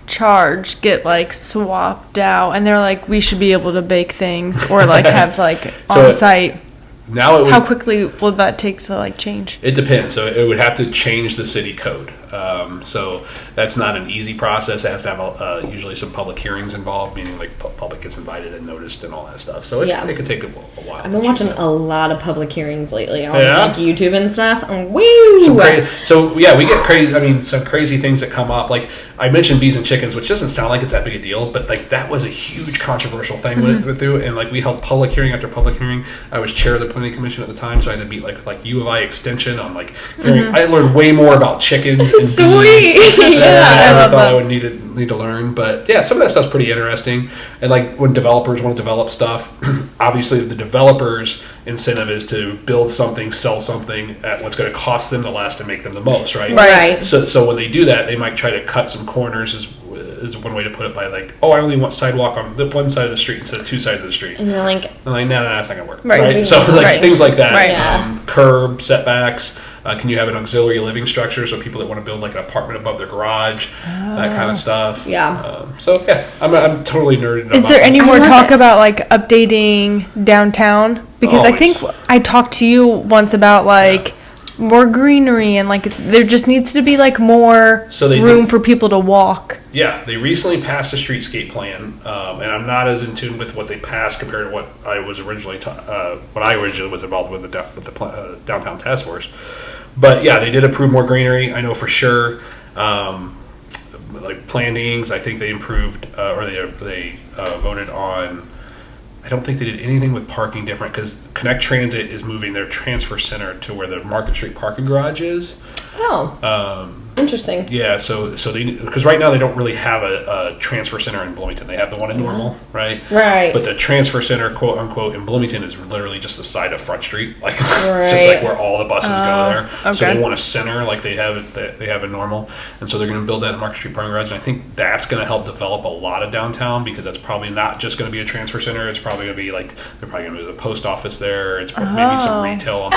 charge get like swapped out and they're like, we should be able to bake things or like have like on site. Now how quickly will that take to like change? It depends. So it would have to change the city code. So that's not an easy process. It has to have usually some public hearings involved, meaning like public gets invited and noticed and all that stuff. So it could take a while. I've been watching a lot of public hearings lately on Yeah? like YouTube and stuff. Woo! So yeah, we get crazy. I mean, some crazy things that come up. Like I mentioned bees and chickens, which doesn't sound like it's that big a deal, but like that was a huge controversial thing with through. And like we held public hearing after public hearing. I was chair of the planning commission at the time, so I had to meet like U of I extension on like hearing. I learned way more about chickens and bees than I ever thought I would need to learn. But yeah, some of that stuff's pretty interesting. And like when developers want to develop stuff, obviously the developers' incentive is to build something, sell something at what's going to cost them the less to make them the most, right? Right. So when they do that, they might try to cut some corners is one way to put it, by like, oh, I only want sidewalk on the one side of the street instead of two sides of the street. And you're like, no, that's not going to work. Right. So like things like that. Right. Curb, setbacks. Can you have an auxiliary living structure? So people that want to build like an apartment above their garage, that kind of stuff. Yeah. So yeah, I'm totally nerded. Is there any more talk about like updating downtown? Because I think I talked to you once about like more greenery and like there just needs to be like more room for people to walk. Yeah, they recently passed a streetscape plan, and I'm not as in tune with what they passed compared to what I was originally when I originally was involved with the downtown task force. But yeah, they did approve more greenery. I know for sure. Like plantings, I think they improved, or they voted on. I don't think they did anything with parking different because Connect Transit is moving their transfer center to where the Market Street parking garage is. oh, interesting. Yeah, so they, because right now they don't really have a transfer center in Bloomington. They have the one in Normal, right? Right. But the transfer center, quote unquote, in Bloomington is literally just the side of Front Street. Like it's just like where all the buses go there. Okay. So they want a center like they have in Normal, and so they're going to build that in Market Street parking garage. And I think that's going to help develop a lot of downtown because that's probably not just going to be a transfer center. It's probably going to be like they're probably going to do the post office there. It's maybe some retail.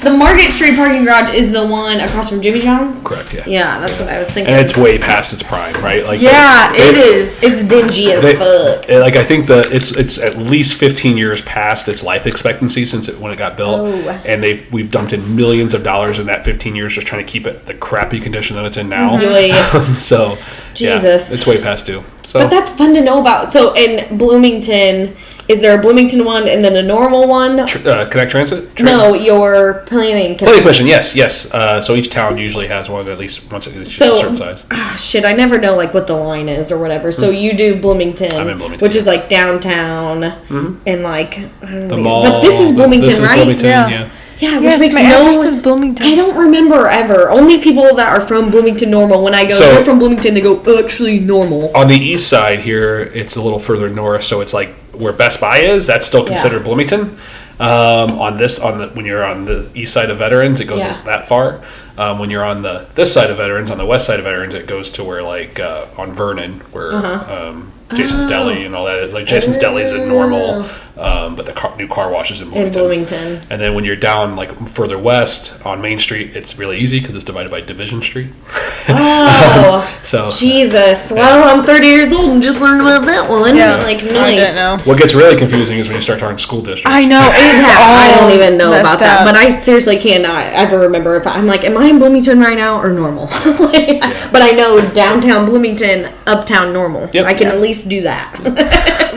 The Market Street parking garage is the one across from Jimmy John's? Correct, yeah. Yeah, that's what I was thinking. And it's way past its prime, right? Like it is. It's dingy as fuck. Like I think it's at least 15 years past its life expectancy when it got built. Oh. And we've dumped in millions of dollars in that 15 years just trying to keep it the crappy condition that it's in now. Really? So Jesus. Yeah, it's way past due. So But that's fun to know about. So in Bloomington, is there a Bloomington one and then a Normal one? Connect Transit? No, your planning commission. Yes. So each town usually has one at least once it's just a certain size. Shit, I never know like what the line is or whatever. So you do Bloomington, I'm in Bloomington, which is like downtown and like the mall. But this is Bloomington, this is right? Bloomington, yeah. Yeah, which Yes, makes my no address is Bloomington. I don't remember ever. Only people that are from Bloomington Normal. When I go, you're from Bloomington, they go, actually Normal. On the east side here, it's a little further north, so it's like where Best Buy is. That's still considered Bloomington. When you're on the east side of Veterans, it goes that far. When you're on this side of Veterans, on the west side of Veterans, it goes to where like on Vernon, where Jason's Deli and all that is. Like Jason's Deli is at Normal, but the new car wash is in Bloomington. And then when you're down like further west on Main Street, it's really easy because it's divided by Division Street. Oh, so Jesus! Well, I'm 30 years old and just learned about that one. Yeah. Like nice. I didn't know. What gets really confusing is when you start talking school districts. I know. I don't even know about messed that, up. but I seriously cannot ever remember if I'm like, am I in Bloomington right now or Normal? But I know downtown Bloomington, uptown Normal. Yep. I can at least do that.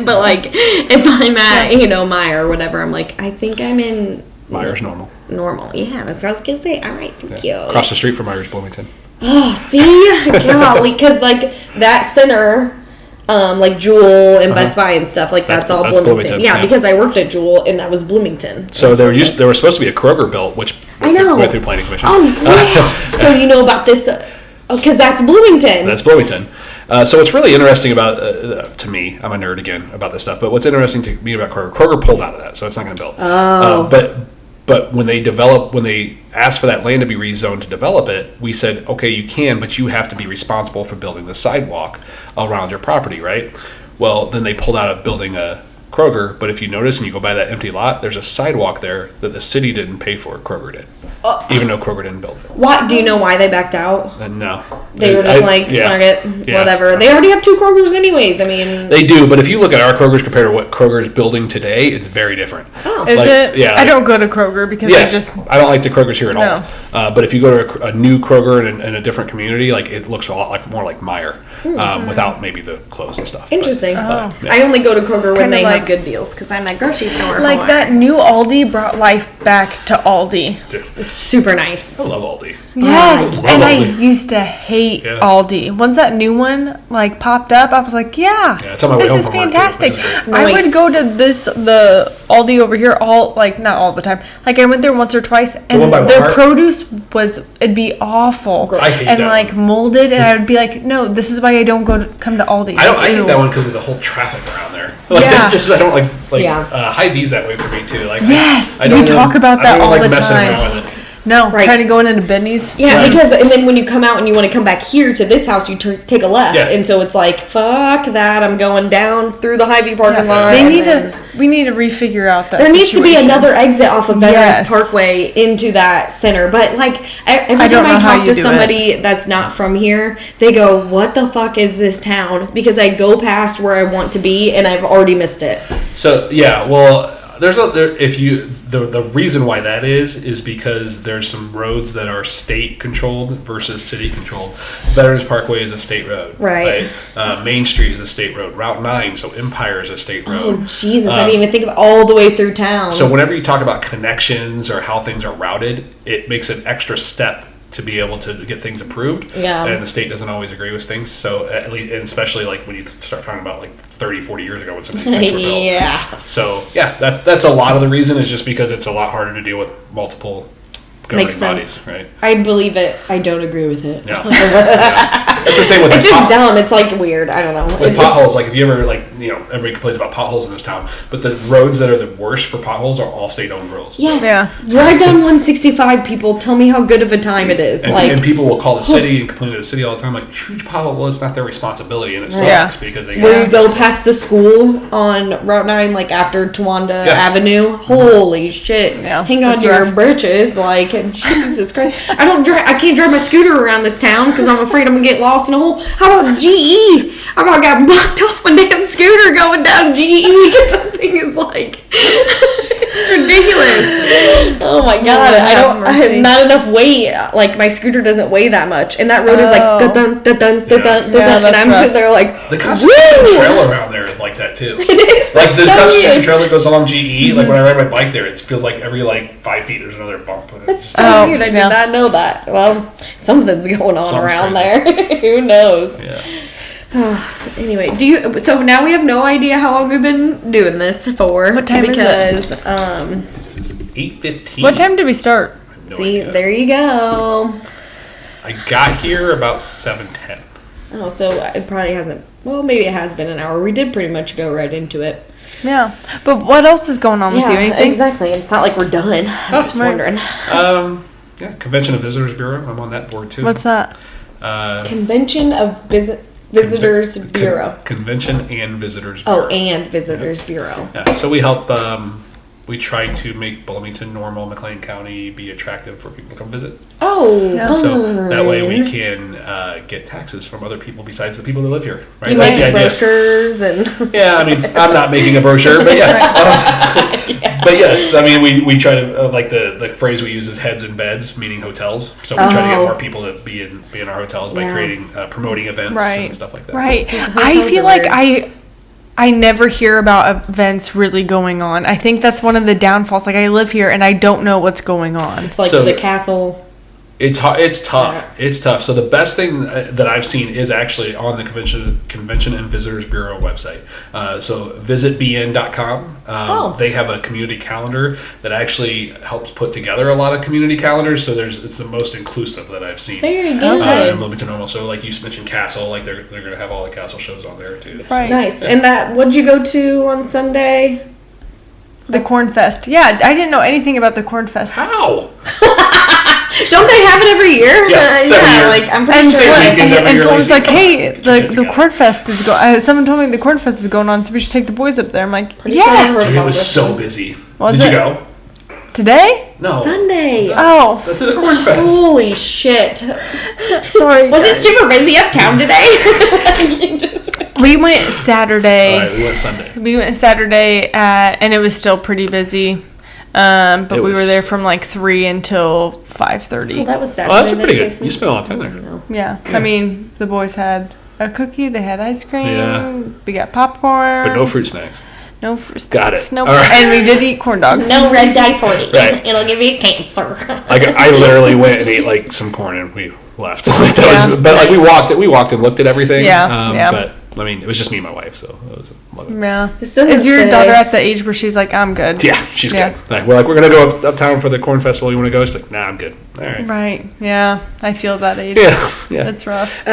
But like, if I'm at Meyer or whatever, I'm like, I think I'm in Myers Normal. Normal. Yeah, that's what I was gonna say. All right, thank you. Across the street from Myers Bloomington. Oh, see, golly, because like that center. Like Jewel and Best Buy and stuff like that's all Bloomington. Yeah, because I worked at Jewel and that was Bloomington. So there was supposed to be a Kroger built, which went through planning commission. Oh yes. So you know about this because that's Bloomington. That's Bloomington. So what's really interesting about to me, I'm a nerd again about this stuff, but what's interesting to me about Kroger pulled out of that, so it's not going to build. Oh. But when they asked for that land to be rezoned to develop it, we said, okay, you can, but you have to be responsible for building the sidewalk around your property, right? Well, then they pulled out of building a Kroger, but if you notice and you go by that empty lot, there's a sidewalk there that the city didn't pay for. Kroger did, even though Kroger didn't build it. What? Do you know why they backed out? No, They were just Target, whatever. They already have 2 Krogers anyways. I mean, they do, but if you look at our Kroger's compared to what Kroger is building today, it's very different. Oh. Is it? Yeah, I don't go to Kroger because I don't like the Krogers here at all. But if you go to a new Kroger in a different community, like it looks a lot more like Meijer, without maybe the clothes and stuff. Interesting. But, I only go to Kroger when they have good deals because I'm at grocery store. Like that new Aldi brought life back to Aldi. Dude, It's super nice. I love Aldi. Yes, love and Aldi. I used to hate Aldi. Once that new one like popped up, I was like, it's on my way this home is from work, too. fantastic. This is great. I Nice. would go to the Aldi over here not all the time. Like I went there once or twice, and one by their Walmart? produce it'd be awful I hate and that like one. molded, and I would be like, no, this is why I don't come to Aldi. I hate Ew. that one because of the whole traffic around there. Like Yeah. I don't like Yeah. Hy-Vee's that way for me too. Like Yes, I don't we talk about that all the messing time. around with it. No, Right. trying to go into Benny's. Yeah, Right. and then when you come out and you want to come back here to this house, you take a left, Yeah. and so it's like fuck that. I'm going down through the Hy-Vee parking lot. They and need then- we need to refigure out that. There needs to be situation. another exit off of Veterans Yes. Parkway into that center. But like every I don't time I know how talk you to do somebody that's not from here, they go, "What the fuck is this town?" Because I go past where I want to be and I've already missed it. So the reason why that is because there's some roads that are state controlled versus city controlled. Veterans Parkway is a state road, Right. Main Street is a state road. Route 9, so Empire is a state road. Oh Jesus! I didn't even think of all the way through town. So whenever you talk about connections or how things are routed, it makes an extra step to be able to get things approved. Yeah. And the state doesn't always agree with things. So at least, and especially like when you start talking about like 30, 40 years ago when some of these things were built. Yeah. So yeah, that's a lot of the reason is just because it's a lot harder to deal with multiple governing Makes bodies, sense. right? I believe it. I don't agree with it. Yeah. Yeah. It's the same with It's like, just dumb. It's like weird. I don't know. with potholes. Like if you ever everybody complains about potholes in this town, but the roads that are the worst for potholes are all state-owned roads. Yes. Yeah. Drive down 165, people. Tell me how good of a time it is. And people will call the city and complain to the city all the time, like, huge pothole, well, it's not their responsibility, and it sucks Yeah. because they where you go past the school on Route 9, like after Towanda Avenue. Holy shit. Yeah, Hang on that's to your rough. britches. Like, Jesus Christ. I can't drive my scooter around this town because I'm afraid I'm going to get lost in a hole. How about GE? I about got blocked off my damn scooter going down GE because that thing is like, it's ridiculous. Oh my God. I have not enough weight. Like, my scooter doesn't weigh that much. And that road is like, dun dun dun dun dun dun, and I'm rough. sitting there like, the Constitution woo! Trail around there is like that too. It is. Like the so Constitution weird. Trail that goes along GE, like when I ride my bike there, it feels like every 5 feet there's another bump. That's so Oh, weird. I did yeah. not know that. Well, something's going on Something's around crazy. there. Who knows? Yeah. Anyway, so now we have no idea how long we've been doing this for. What time is it? because, It's 8:15. What time did we start? No see, idea. there you go. I got here about 7:10. Oh, so it probably hasn't. Well, maybe it has been an hour. We did pretty much go right into it. Yeah, but what else is going on with you? Anything? exactly. It's not like we're done. I'm just right. wondering. Yeah, Convention of Visitors Bureau. I'm on that board too. What's that? Convention of Visitors Bureau. Convention and Visitors Bureau. Oh, and Visitors Bureau. Yeah, so we help. We try to make Bloomington, Normal, McLean County be attractive for people to come visit. Oh, Yeah. fun. So that way we can get taxes from other people besides the people that live here. Right? You That's the make idea. brochures and. Yeah, I mean, I'm not making a brochure, but yeah. But yes, I mean, we try to like the phrase we use is heads in beds, meaning hotels. So we try to get Oh. more people to be in our hotels by Yeah. creating promoting events Right. and stuff like that. Right. hotels I feel are like weird. I never hear about events really going on. I think that's one of the downfalls. Like I live here and I don't know what's going on. It's like So- the castle. It's tough. It's tough. So the best thing that I've seen is actually on the Convention and Visitors Bureau website. So visitbn.com. They have a community calendar that actually helps put together a lot of community calendars. So it's the most inclusive that I've seen. Very good. In Bloomington Normal. So like you mentioned Castle, like they're going to have all the Castle shows on there too. Right. Nice. And that, what'd you go to on Sunday? The Corn Fest. Yeah, I didn't know anything about the Corn Fest. How? Don't they have it every year? Yeah, it's every year. Like I'm pretty And, sure. and someone's like, "Hey, the together. Corn Fest is going." Someone told me the Corn Fest is going on, so we should take the boys up there. I'm like, Pretty sure I "Yes." heard- It was so busy. Was Did it? you go? Today? No. Sunday. Oh, That's at the Corn Fest. Holy shit! sorry. Was it guys. super busy uptown today? We went Saturday. All right, we went Sunday. We went Saturday and it was still pretty busy. But It we was- were there from like 3 until 5:30. Well, that was Saturday. Oh, that's a pretty night, good. Jason. You spent a lot of time there. Yeah. I mean, the boys had a cookie, they had ice cream, Yeah. we got popcorn. But no fruit snacks. No fruit Got it. snacks, No, All right. and we did eat corn dogs. No red dye 40. Right. It'll give you cancer. Like I literally went and ate like some corn and we left. Like, that Yeah. was, but like Nice. we walked and looked at everything. Yeah, yeah. But I mean, it was just me and my wife, so it was love it. Yeah. So Is your today- daughter at the age where she's like, I'm good? Yeah, she's Yeah. good. Like, we're gonna go uptown for the corn festival. You want to go? She's like, nah, I'm good. All right. Right. Yeah. I feel that age. Yeah, yeah. It's rough.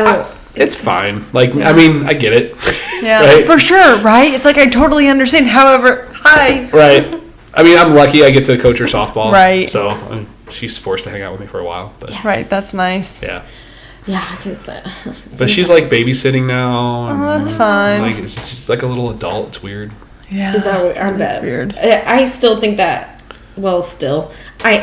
It's fine. Like, I mean, I get it. Yeah. Right? For sure, right? It's like I totally understand. However, hi. Right. I mean, I'm lucky. I get to coach her softball. Right. So she's forced to hang out with me for a while. But Right, that's nice. yeah. Yeah, I can say. But she's like babysitting now. Oh, And, that's fun. like, it's just like a little adult. It's weird. Yeah. Is that what I That's bet. weird. I still think that. Well, still,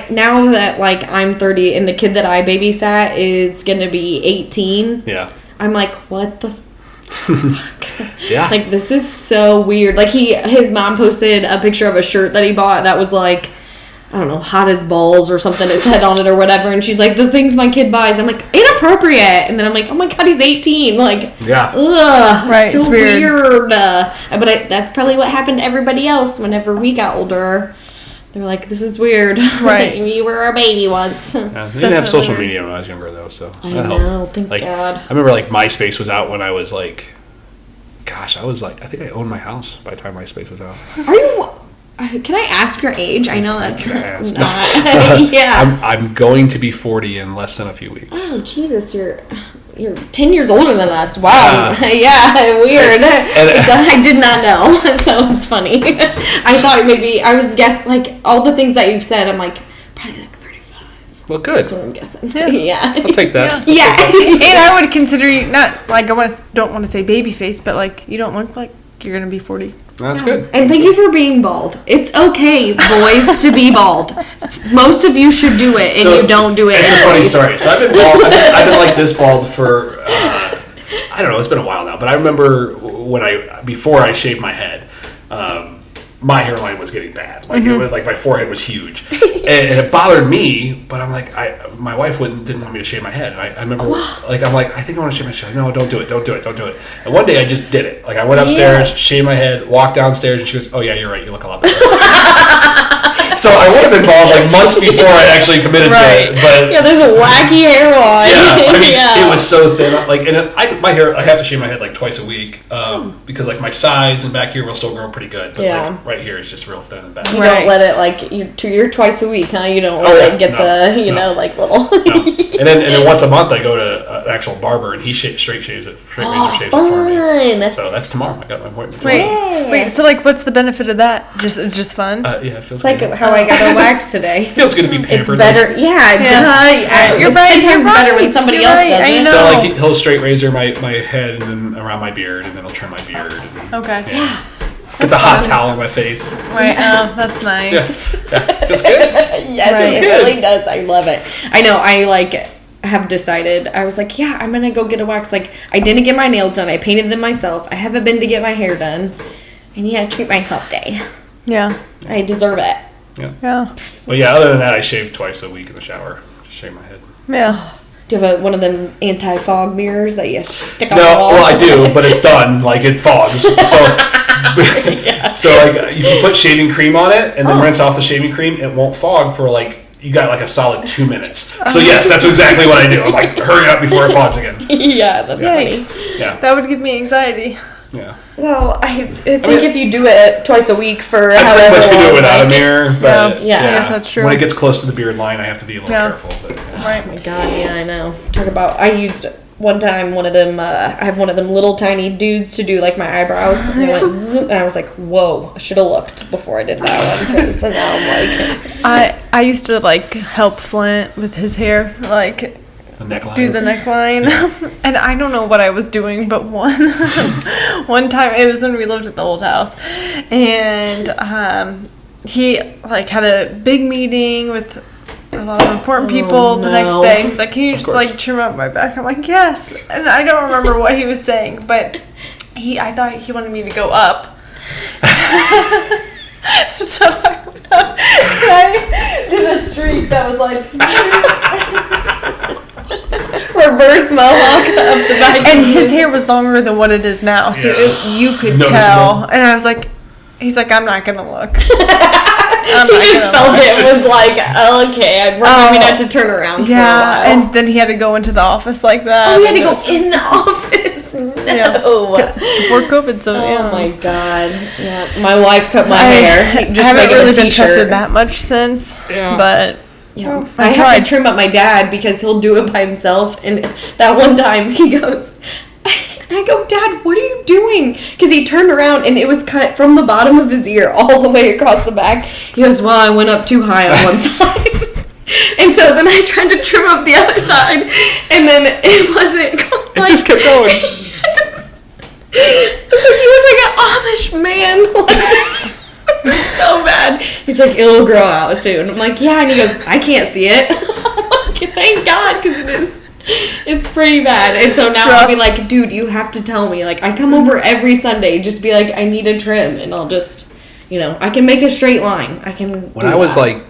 now that like I'm 30 and the kid that I babysat is gonna be 18. Yeah. I'm like, what the fuck? Yeah. Like this is so weird. Like his mom posted a picture of a shirt that he bought that was like, I don't know, hot as balls or something it said on it or whatever, and she's like, the things my kid buys. I'm like, inappropriate. And then I'm like, oh my god, he's 18. Like, Yeah. ugh, Right, so it's weird. But that's probably what happened to everybody else whenever we got older. They're like, this is weird. Right. You were a baby once. Yeah, they didn't have social Definitely. media when I was younger, though, so I that know, helped. thank like, God. I remember, like, MySpace was out when I was, like, gosh, I was, like, I think I owned my house by the time MySpace was out. Are you... Can I ask your age? I know that's Can I ask? not... yeah. I'm going to be 40 in less than a few weeks. Oh, Jesus, you're 10 years older than us. Wow. Yeah, weird. I did not know, so it's funny. I thought maybe, I was guessing, like, all the things that you've said, I'm like, probably like 35. Well, good. That's what I'm guessing. Yeah. Yeah. I'll take that. Yeah. And I would consider you not like don't want to say baby face, but like you don't look like you're gonna be 40. That's good. And thank you for being bald. It's okay, boys, to be bald. Most of you should do it, and So, you don't do it. It's a funny anyways. story. So I've been bald. I've been like this bald for I don't know. It's been a while now, but I remember before I shaved my head, my hairline was getting bad. Like it was like my forehead was huge, and it bothered me. But I'm like, my wife didn't want me to shave my head, and I remember like I'm like, I think I want to shave my head. No, don't do it. And one day I just did it. Like I went upstairs, shaved my head, walked downstairs, and she goes, "Oh yeah, you're right. You look a lot better." So I would have been bald like months before I actually committed to it. But Yeah, there's a wacky hairline. yeah, I mean, Yeah. it was so thin. Like, and my hair, I have to shave my head like twice a week because like my sides and back here will still grow pretty good. But Yeah. like right here is just real thin and bad. You Right. don't let it like you're twice a week, huh? You don't let yeah. it get No. the No. like little. No. And then once a month I go to an actual barber and he straight shaves it, straight razor shaves it for me. Fun. So that's tomorrow. I got my appointment tomorrow. Wait. So like, what's the benefit of that? It's just fun. Yeah, it feels It's like good. how I got a wax today. It feels good to be pampered. It's better. Yeah, You're it's right, 10 times you're better when right, somebody you're else right, does I it. know. So like he'll straight razor my head and then around my beard and then he'll trim my beard. And then, Okay. yeah. Get the hot towel on my face. Right. Oh, that's nice. Yeah. Feels good. Yes, Right. it really does. I love it. I know. I like have decided. I was like, yeah, I'm gonna go get a wax. Like, I didn't get my nails done. I painted them myself. I haven't been to get my hair done. I need a treat myself day. Yeah. I deserve it. Yeah. But yeah, other than that, I shave twice a week in the shower. Just shave my head. Yeah. Do you have one of them anti-fog mirrors that you stick on the No, wall? well, I do, but it's done. Like it fogs. So, so like if you put shaving cream on it and then rinse off the shaving cream, it won't fog for like you got like a solid 2 minutes. So yes, that's exactly what I do. I'm like, hurry up before it fogs again. Yeah, that's Yikes. funny. Yeah, That would give me anxiety. yeah. Well, I think mean, if you do it twice a week for I however pretty much can do it long, without a like- mirror, but Yeah, I guess that's true. When it gets close to the beard line, I have to be a little Yeah. careful. But, yeah. Right. Oh my god, yeah, I know. Talk about I used one time, one of them, I have one of them little tiny dudes to do like my eyebrows, and, it went zzz, and I was like, "Whoa! I should have looked before I did that one." So now I'm like, I used to like help Flint with his hair, like The neckline. do the neckline, and I don't know what I was doing, but one time it was when we lived at the old house, and he like had a big meeting with a lot of important people the next day. He's like, "Can you just like trim up my back?" I'm like, "Yes." And I don't remember what he was saying, but I thought he wanted me to go up. So I went up and I did a streak that was like reverse mohawk up the back. and his hair was longer than what it is now, so you could tell. And I was like, he's like, "I'm not gonna look." He just felt it. It was like, okay, we're maybe not to turn around for a while. And then he had to go into the office like that. Oh, he had to go in the office? No. Yeah. Before COVID, so Oh my god. Yeah. My wife cut my hair. Just I haven't really been t-shirt. trusted that much since. Yeah. But yeah. I I tried. had to trim up my dad because he'll do it by himself. And that one time he goes, I go, "Dad, what are you doing?" Because he turned around and it was cut from the bottom of his ear all the way across the back. He goes, "Well, I went up too high on one side." And so then I tried to trim up the other side, and then it wasn't. It just kept going. It's like you look like an Amish man. Like, so bad. He's like, "It'll grow out soon." I'm like, "Yeah," and he goes, "I can't see it." I'm like, "Thank God, because it is. It's pretty bad." And so now I'll be like, "Dude, you have to tell me." Like, I come over every Sunday, just be like, "I need a trim," and I'll just, I can make a straight line. I can. When I was like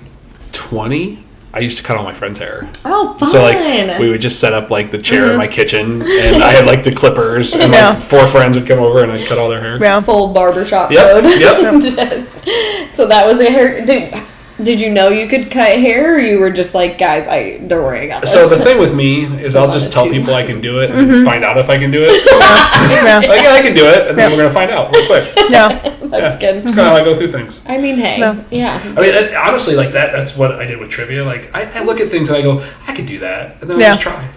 20, I used to cut all my friends' hair. Oh, fun. So like we would just set up like the chair in my kitchen, and I had like the clippers, and like 4 friends would come over, and I'd cut all their hair. yeah. full barbershop Yep, mode. yep. So that was a hair. Did you know you could cut hair, or you were just like, "Guys, don't worry, I got this"? So the thing with me is I'll just tell people I can do it and find out if I can do it. Yeah. Like, yeah, I can do it, and then we're going to find out real quick. Yeah. That's good. That's kind of how I go through things. I mean, hey, yeah. I mean, honestly, like that's what I did with trivia. Like, I look at things and I go, I could do that, and then I just try.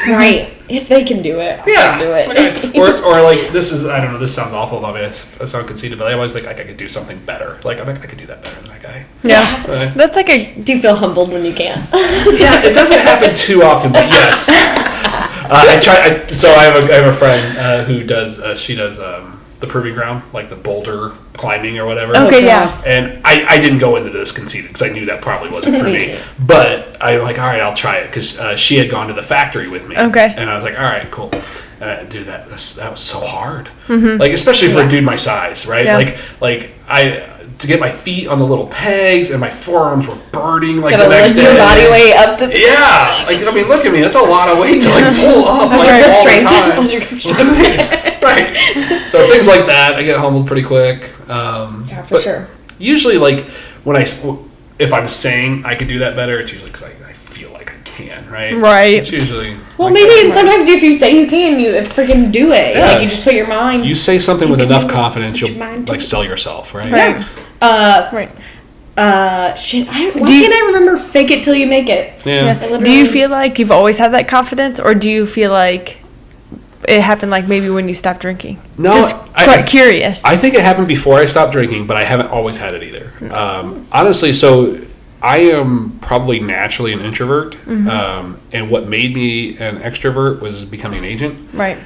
Right. If they can do it, I can do it. Like or like, this is, I don't know, this sounds awful, I sound conceited, but I always think like I could do something better. Like, I'm like, I could do that better than that guy. Yeah. Right. That's like a... Do you feel humbled when you can't? Yeah, it doesn't happen too often, but yes. I try. So I have a friend who does. She does the proving ground, like the boulder climbing or whatever. Okay, yeah. And I didn't go into this conceited because I knew that probably wasn't for me. But I'm like, all right, I'll try it because she had gone to the factory with me. Okay. And I was like, all right, cool. Dude, that was so hard. Mm-hmm. Like, especially for a dude my size, right? Yeah. Like I to get my feet on the little pegs and my forearms were burning like Gotta the next lift day. your body weight up to. Yeah, like, I mean, look at me. That's a lot of weight to like pull up like all the time. That's your grip strength. Right. So things like that, I get humbled pretty quick. Yeah, for sure. Usually, like if I'm saying I could do that better, it's usually because I feel like I can. Right. Right. It's usually. Well, like maybe, that. and sometimes if you say you can, you freaking do it. Yeah. Like, you just put your mind. You say something with enough confidence, you'll mind like to it. sell yourself, right? Right. Right. Shit. Why can't I remember fake it till you make it? Yeah. Do you feel like you've always had that confidence, or do you feel like it happened like maybe when you stopped drinking? No, just quite curious. I think it happened before I stopped drinking, but I haven't always had it either. Honestly, so I am probably naturally an introvert, and what made me an extrovert was becoming an agent, right?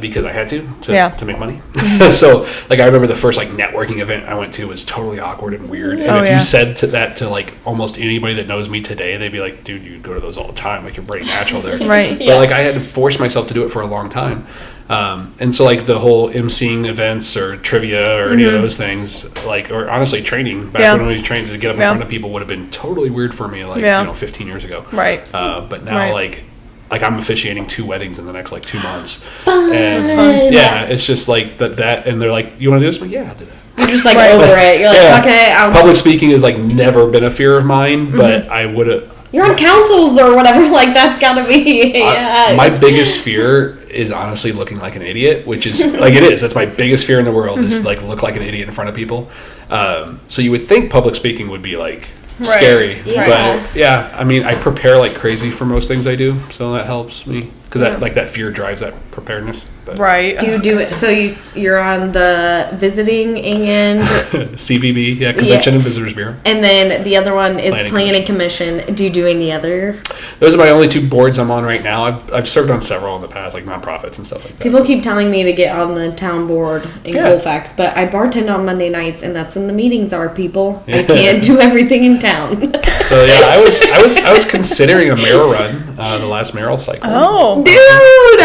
Because I had to make money. Mm-hmm. So, like, I remember the first like networking event I went to was totally awkward and weird. And you said that to like almost anybody that knows me today, they'd be like, "Dude, you go to those all the time. Like, you're pretty natural there." Right. But like, I had to force myself to do it for a long time. And so, like, the whole emceeing events or trivia or any of those things, like, or honestly training back when I was trained to get up in front of people would have been totally weird for me, like, 15 years ago. Right. But now, like I'm officiating 2 weddings in the next, like, 2 months. And That's fun. yeah, it's just like that, and they're like, "You want to do this?" I'm like, "Yeah, I'll do that." You're just like over it. You're like, okay, Public speaking has, like, never been a fear of mine, but I would have. You're on councils or whatever. Like, that's gotta be. Yeah. My biggest fear is honestly looking like an idiot, which is like it is. That's my biggest fear in the world is like look like an idiot in front of people. So you would think public speaking would be like scary. Yeah. But yeah, I mean, I prepare like crazy for most things I do, so that helps me because that fear drives that preparedness. But. Right. Do you do it? So you're on the visiting and CVB, Convention and Visitors Bureau, and then the other one is Planning Planning Commission. Do you do any other? Those are my only 2 boards I'm on right now. I've served on several in the past, like nonprofits and stuff like that. People keep telling me to get on the town board in Colfax, but I bartend on Monday nights, and that's when the meetings are. People, I can't do everything in town. So yeah, I was considering a mayoral run the last mayoral cycle. Oh, Dude!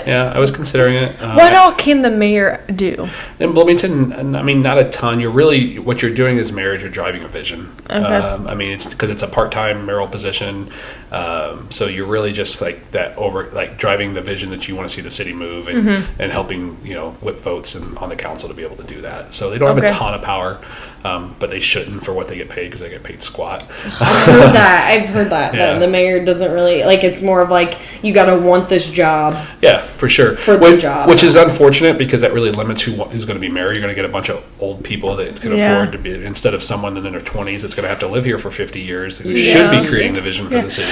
Yeah, I was considering it. What all can the mayor do? In Bloomington, I mean, not a ton. What you're doing as mayor is you're driving a vision. Okay. I mean, it's because it's a part-time mayoral position. So you're really just like driving the vision that you want to see the city move and helping, whip votes and on the council to be able to do that. So they don't have a ton of power, but they shouldn't for what they get paid because they get paid squat. I've heard that. Yeah. The mayor doesn't really, it's more of like, you got to want this job. Yeah, for sure. For the job. Which is unfortunate because that really limits who's going to be mayor. You're going to get a bunch of old people that can afford to be, instead of someone in their 20s that's going to have to live here for 50 years who should be creating the vision for the city.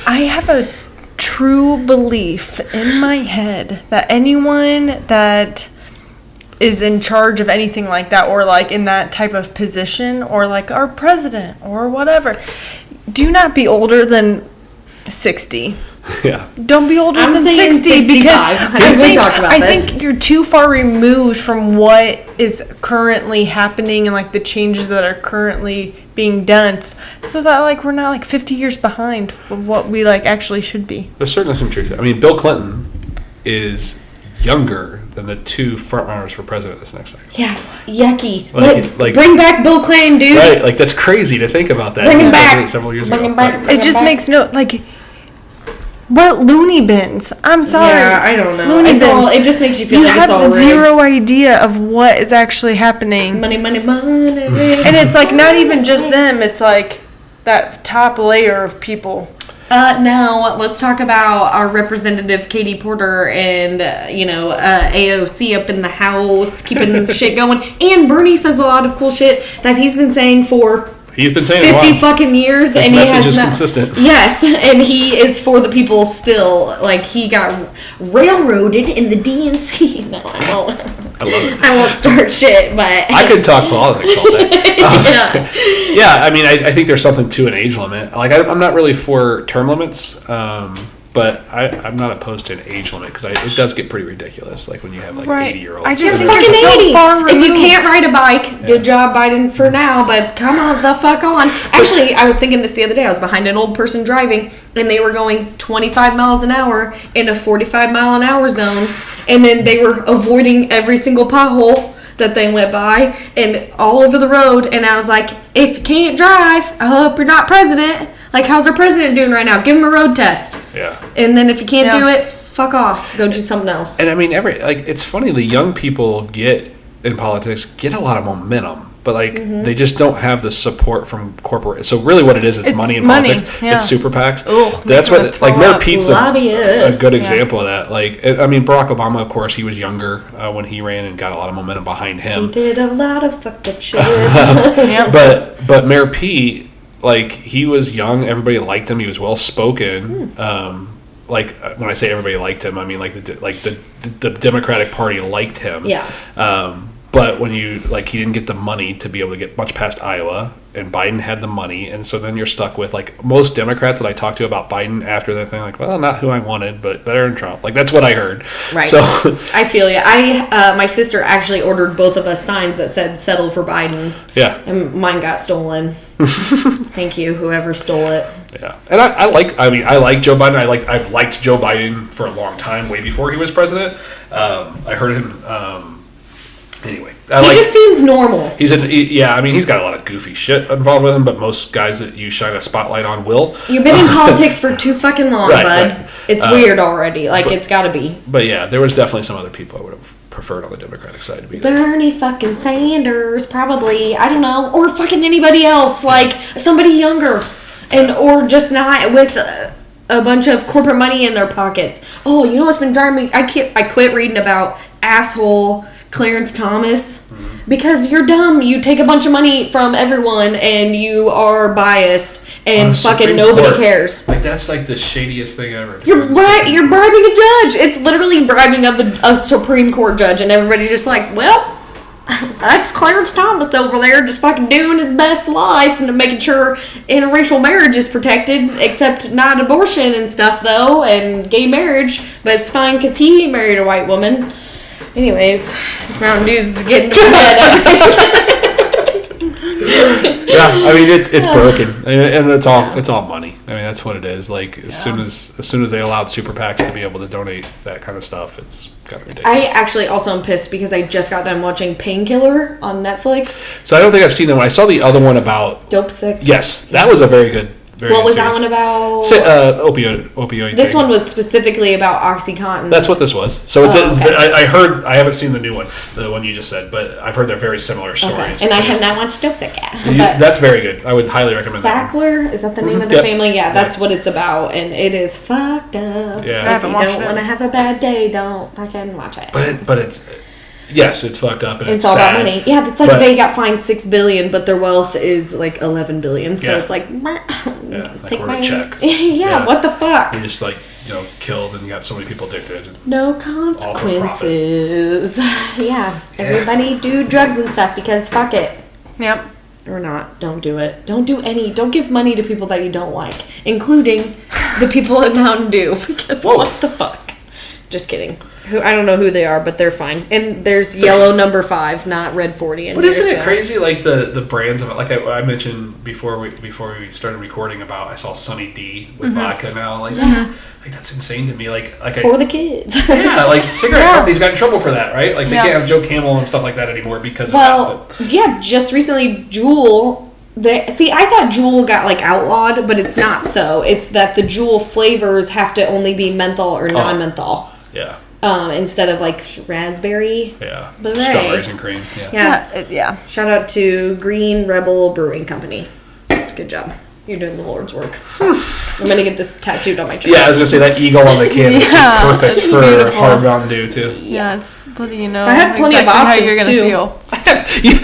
I have a true belief in my head that anyone that is in charge of anything like that or like in that type of position or like our president or whatever, do not be older than 60. Yeah. Don't be older than 60 65. because I think you're too far removed from what is currently happening and like the changes that are currently being done, so that like we're not like 50 years behind of what we like actually should be. There's certainly some truth to it. I mean, Bill Clinton is younger than the 2 frontrunners for president this next cycle. Yeah, yucky. Like bring back Bill Clinton, dude. Right, like that's crazy to think about that. Bring him back. Several years Bring ago. him back. It just makes no like. What loony bins? I'm sorry. Yeah, I don't know. Loony bins. It just makes you feel like it's all You have rigged. zero idea of what is actually happening. Money. And it's like not even just them. It's like that top layer of people. Now let's talk about our representative Katie Porter and AOC up in the house keeping shit going. And Bernie says a lot of cool shit that he's been saying for. He's been saying 50 fucking years, His and message he has is consistent. Yes, and he is for the people still. Like he got railroaded in the DNC. No, I won't. I love it. I won't start shit, but I could talk politics all day. yeah. Yeah, I mean, I think there's something to an age limit. Like, I'm not really for term limits, but I'm not opposed to an age limit because it does get pretty ridiculous. Like when you have like 80-year-olds. I just You're think fucking you're so 80. far If you removed. can't ride a bike, good job, Biden, for now, but come on the fuck on. Actually, I was thinking this the other day. I was behind an old person driving, and they were going 25 miles an hour in a 45-mile-an-hour zone, and then they were avoiding every single pothole that they went by and all over the road. And I was like, if you can't drive, I hope you're not president. Like, how's our president doing right now? Give him a road test. Yeah. And then if you can't do it, fuck off. Go do something else. And I mean, it's funny, the young people in politics get a lot of momentum, but they just don't have the support from corporate. So really what it is, it's money in politics. Yeah. It's super PACs. Ugh, That's what, like, Mayor Pete's a good example of that. Like, I mean, Barack Obama, of course, he was younger when he ran and got a lot of momentum behind him. He did a lot of fucked up shit. But Mayor Pete, like, he was young. Everybody liked him. He was well spoken. Like, when I say everybody liked him, I mean the Democratic Party liked him. Yeah. But when he didn't get the money to be able to get much past Iowa, and Biden had the money, and so then you're stuck with, like, most Democrats that I talked to about Biden after that thing, like, well, not who I wanted, but better than Trump. Like, that's what I heard. Right. So I feel you. My sister actually ordered both of us signs that said "Settle for Biden." yeah. And mine got stolen. Thank you, whoever stole it. Yeah, and I like Joe Biden. I've liked Joe Biden for a long time, way before he was president. I heard him. Anyway, He just seems normal. He's got a lot of goofy shit involved with him, but most guys that you shine a spotlight on will. You've been in politics for too fucking long, Right, bud. right. It's weird already. Like, it's got to be. But yeah, there was definitely some other people I would have preferred on the Democratic side to be there. Bernie fucking Sanders, probably. I don't know. Or fucking anybody else. Like, somebody younger. Or just not with a bunch of corporate money in their pockets. Oh, you know what's been driving me? I quit reading about asshole Clarence Thomas. Because you're dumb. You take a bunch of money from everyone and you are biased and fucking nobody cares. Like, that's like the shadiest thing ever. You're bribing a judge. It's literally bribing of a Supreme Court judge, and everybody's just like, well, that's Clarence Thomas over there just fucking doing his best life and making sure interracial marriage is protected, except not abortion and stuff, though, and gay marriage. But it's fine because he married a white woman. Anyways, this Mountain Dew's getting to bed. Yeah, I mean it's broken, and it's all money. I mean that's what it is. Like as soon as they allowed super PACs to be able to donate that kind of stuff, it's kind of ridiculous. I actually also am pissed because I just got done watching Painkiller on Netflix. So I don't think I've seen that one. I saw the other one about Dope Sick. Yes, that was a very good. What was that one about? Opioid. This thing. one was specifically about OxyContin. That's what this was. So it's. okay. I heard. I haven't seen the new one, the one you just said, but I've heard they're very similar stories. Okay. And I have not watched Dope Sick yet. That's very good. I would highly recommend that. Sackler, is that the name of the family? Yeah, that's what it's about, and it is fucked up. Yeah. If you don't want to have a bad day, don't fucking watch it. But it's. Yes, it's fucked up and it's all sad. About money. Yeah, it's like they got fined $6 billion, but their wealth is like $11 billion. So it's like, take my check. Yeah, what the fuck? You're just like killed and got so many people addicted. No consequences. Yeah, everybody do drugs and stuff because fuck it. Yep. Or not. Don't do it. Don't give money to people that you don't like, including the people at Mountain Dew. Because what the fuck? Just kidding. I don't know who they are, but they're fine. And there's yellow number 5, not red 40. But isn't it crazy? Like the brands of it. Like I mentioned before we started recording about, I saw Sunny D with vodka now. Like that's insane to me. Like it's for the kids. Yeah, like cigarette companies got in trouble for that, right? Like they can't have Joe Camel and stuff like that anymore because of that. But. Yeah, just recently Juul. I thought Juul got like outlawed, but it's not so. It's that the Juul flavors have to only be menthol or non-menthol. Yeah. Instead of like raspberry. Yeah. Beret. Strawberries and cream. Yeah. Shout out to Green Rebel Brewing Company. Good job. You're doing the Lord's work. I'm gonna get this tattooed on my chest. Yeah, I was gonna say that eagle on the can is just perfect for hard Mountain Dew too. Yeah, it's you know. I had plenty of options how you're gonna too. Feel.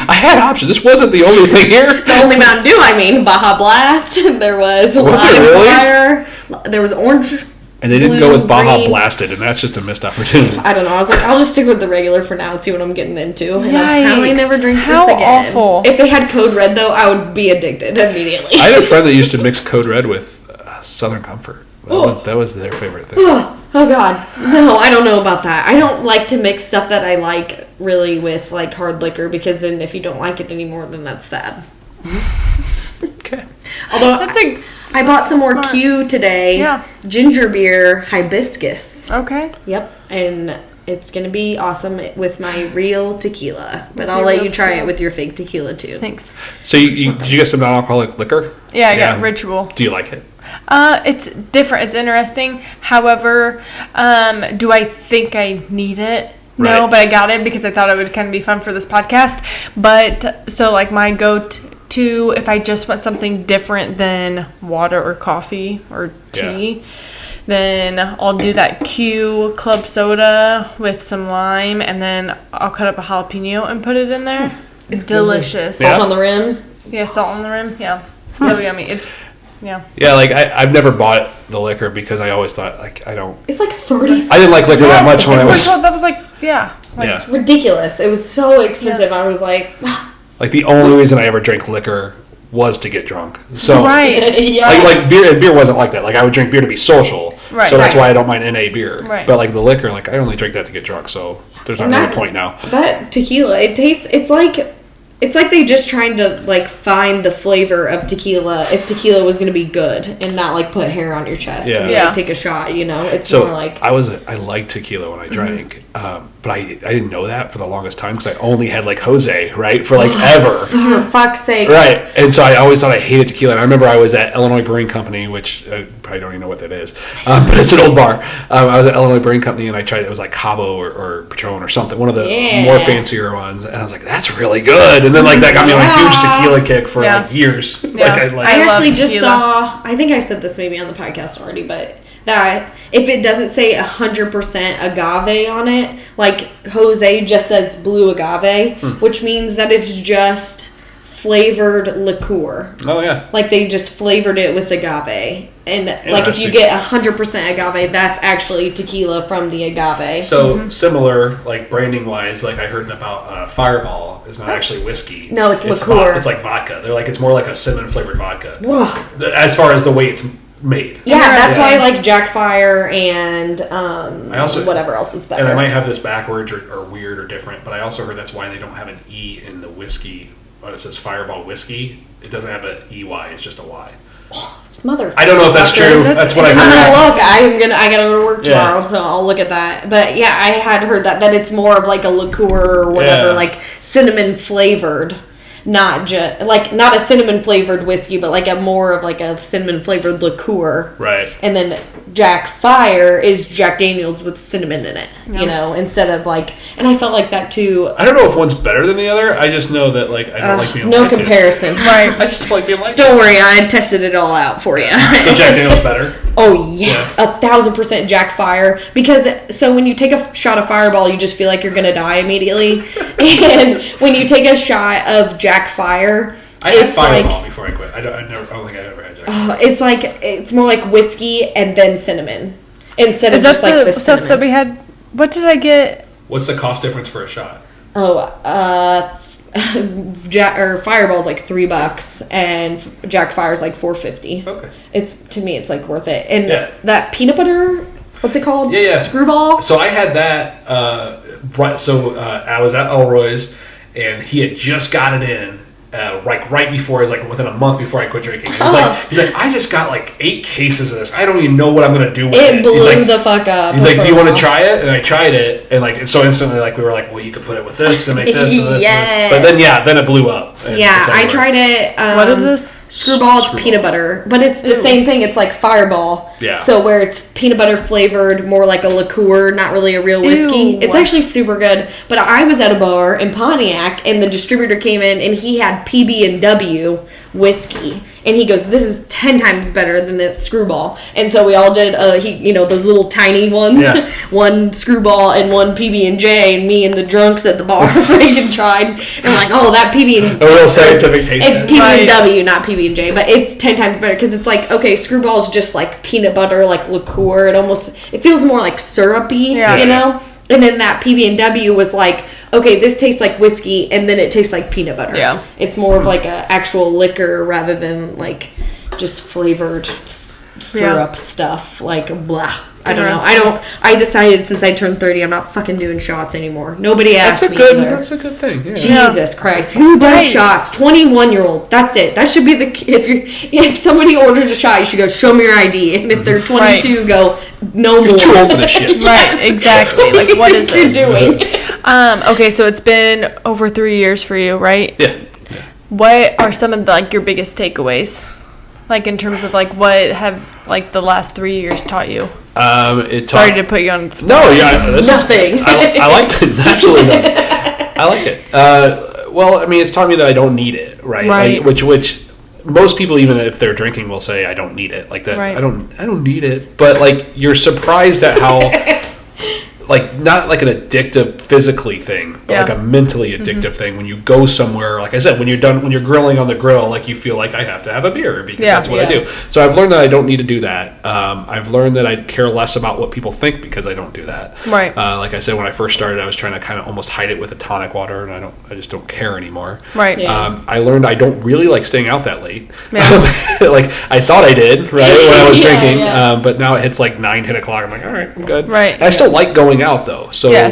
I had options. This wasn't the only thing here. The only Mountain Dew, Baja Blast. There was it really? Fire. There was orange. And they didn't go with Baja Blasted, and that's just a missed opportunity. I don't know. I was like, I'll just stick with the regular for now and see what I'm getting into. And I'll probably never drink this again. How awful. If they had Code Red, though, I would be addicted immediately. I had a friend that used to mix Code Red with Southern Comfort. That was their favorite thing. Oh, God. No, I don't know about that. I don't like to mix stuff that I like really with, like, hard liquor, because then if you don't like it anymore, then that's sad. Okay. Although I bought some more Q today. Yeah. Ginger beer hibiscus. Okay. Yep. And it's going to be awesome with my real tequila. But I'll let you try it with your fake tequila, too. Thanks. So did you get some non-alcoholic liquor? Yeah, I got Ritual. Do you like it? It's different. It's interesting. However, do I think I need it? No, but I got it because I thought it would kind of be fun for this podcast. But so like my go-to, if I just want something different than water or coffee or tea, then I'll do that Q club soda with some lime, and then I'll cut up a jalapeno and put it in there. It's delicious. Salt on the rim? Yeah, salt on the rim. Yeah. So yummy. Yeah, like I've never bought the liquor because I always thought like I don't. It's like 30. I didn't like liquor that much when I was. That was like It's ridiculous. It was so expensive. I was like. Like the only reason I ever drank liquor was to get drunk. So yeah. like beer wasn't like that. Like I would drink beer to be social. Right. So that's why I don't mind NA beer. Right. But like the liquor, like I only drink that to get drunk. So there's not really a point now. That tequila, it's like they just trying to like find the flavor of tequila if tequila was going to be good and not like put hair on your chest and like, take a shot, it's more like I liked tequila when I drank, but I didn't know that for the longest time because I only had like Jose, right, for like ever. For fuck's sake. Right. And so I always thought I hated tequila. And I remember I was at Illinois Brewing Company, which I probably don't even know what that is, but it's an old bar. I was at Illinois Brewing Company and I tried, it was like Cabo or Patron or something, one of the more fancier ones, and I was like, that's really good. And then like that got me on a huge tequila kick for like years. Yeah. I actually just saw, I think I said this maybe on the podcast already, but that if it doesn't say 100% agave on it, like Jose just says blue agave, which means that it's just flavored liqueur. Oh, yeah. Like they just flavored it with agave. And like if you get 100% agave, that's actually tequila from the agave. So similar, like branding wise, like I heard about Fireball is not actually whiskey. No, it's liqueur. It's like vodka. They're like, it's more like a cinnamon flavored vodka. Whoa. As far as the way it's made. Yeah, that's why I like Jack Fire and I also, whatever else is better. And I might have this backwards or weird or different, but I also heard that's why they don't have an E in the whiskey. When it says Fireball whiskey, it doesn't have an EY, it's just a Y. Motherfucker. I don't know if that's true. That's what I heard. I'm gonna look. I gotta go to work tomorrow, so I'll look at that. But yeah, I had heard that it's more of like a liqueur or whatever, like cinnamon flavored, not just like not a cinnamon flavored whiskey, but like a more of like a cinnamon flavored liqueur. Right. And then Jack Fire is Jack Daniels with cinnamon in it, you know, instead of like, and I felt like that too. I don't know if one's better than the other. I just know that like I don't like being no lied comparison. To. Right. I just like being lied Don't to. worry, I tested it all out for you. So Jack Daniels better? Oh yeah, 1,000% Jack Fire. Because so when you take a shot of Fireball, you just feel like you're gonna die immediately, and when you take a shot of Jack Fire, I had Fireball before I quit. I don't think I ever had Jack. It's like it's more like whiskey and then cinnamon instead of just like the stuff that we had. What did I get? What's the cost difference for a shot? Fireball's like $3 and Jack Fire's like $4.50. Okay. To me it's like worth it. And that peanut butter, what's it called? Yeah. Screwball. So I had that. I was at Elroy's and he had just got it in. Right before, within a month before I quit drinking. He's like, I just got like 8 cases of this. I don't even know what I'm gonna do with it. It blew the fuck up. He's like, do you want to try it? And I tried it, and so instantly, we were like, well, you could put it with this and make this and this. Yes. And this. But then it blew up. Yeah, I tried it. What is this? Screwball. It's peanut butter, but it's the same thing. It's like Fireball. Yeah. So where it's peanut butter flavored, more like a liqueur, not really a real whiskey. It's actually super good. But I was at a bar in Pontiac, and the distributor came in, and he had PB&W whiskey, and he goes, "This is 10 times better than the Screwball." And so we all did, those little tiny ones, one Screwball and one PB&J, and me and the drunks at the bar freaking tried, and we're like, "Oh, that PB." A real scientific taste. It's PB&W, not PB&J, but it's 10 times better because it's like, okay, Screwball's just like peanut butter, like liqueur. It feels more like syrupy, you know. And then that PB&W was like, okay, this tastes like whiskey, and then it tastes like peanut butter. Yeah. It's more of like an actual liquor rather than like just flavored syrup stuff. Like, blah. I don't know. I decided since I turned 30, I'm not fucking doing shots anymore. Nobody asked me either. That's a good thing. Yeah. Jesus Christ. Who does shots? 21-year-olds. That's it. That should be if somebody orders a shot, you should go, show me your ID. And if they're 22, go, no more. Too old for this shit. Right, exactly. Like, what is this? You're doing? Okay, so it's been over 3 years for you, right? Yeah. What are some of your biggest takeaways? Like in terms of what have the last 3 years taught you? Sorry to put you on the spot. No, yeah, this nothing. I like it. Absolutely nothing. I like it. Well, I mean, it's taught me that I don't need it, right? Right. Which most people, even if they're drinking, will say I don't need it. Like that. Right. I don't need it. But you're surprised at how. Not like an addictive physically thing, but like a mentally addictive thing. When you go somewhere, like I said, when you're grilling on the grill, you feel like I have to have a beer because that's what I do. So I've learned that I don't need to do that. I've learned that I care less about what people think because I don't do that. Right. Like I said, when I first started, I was trying to kind of almost hide it with a tonic water, and I just don't care anymore. Right. Yeah. I learned I don't really like staying out that late. Yeah. I thought I did, right, when I was drinking. Yeah. But now it hits 9, 10 o'clock. I'm like, all right, I'm good. Right. And I still like going out though, so I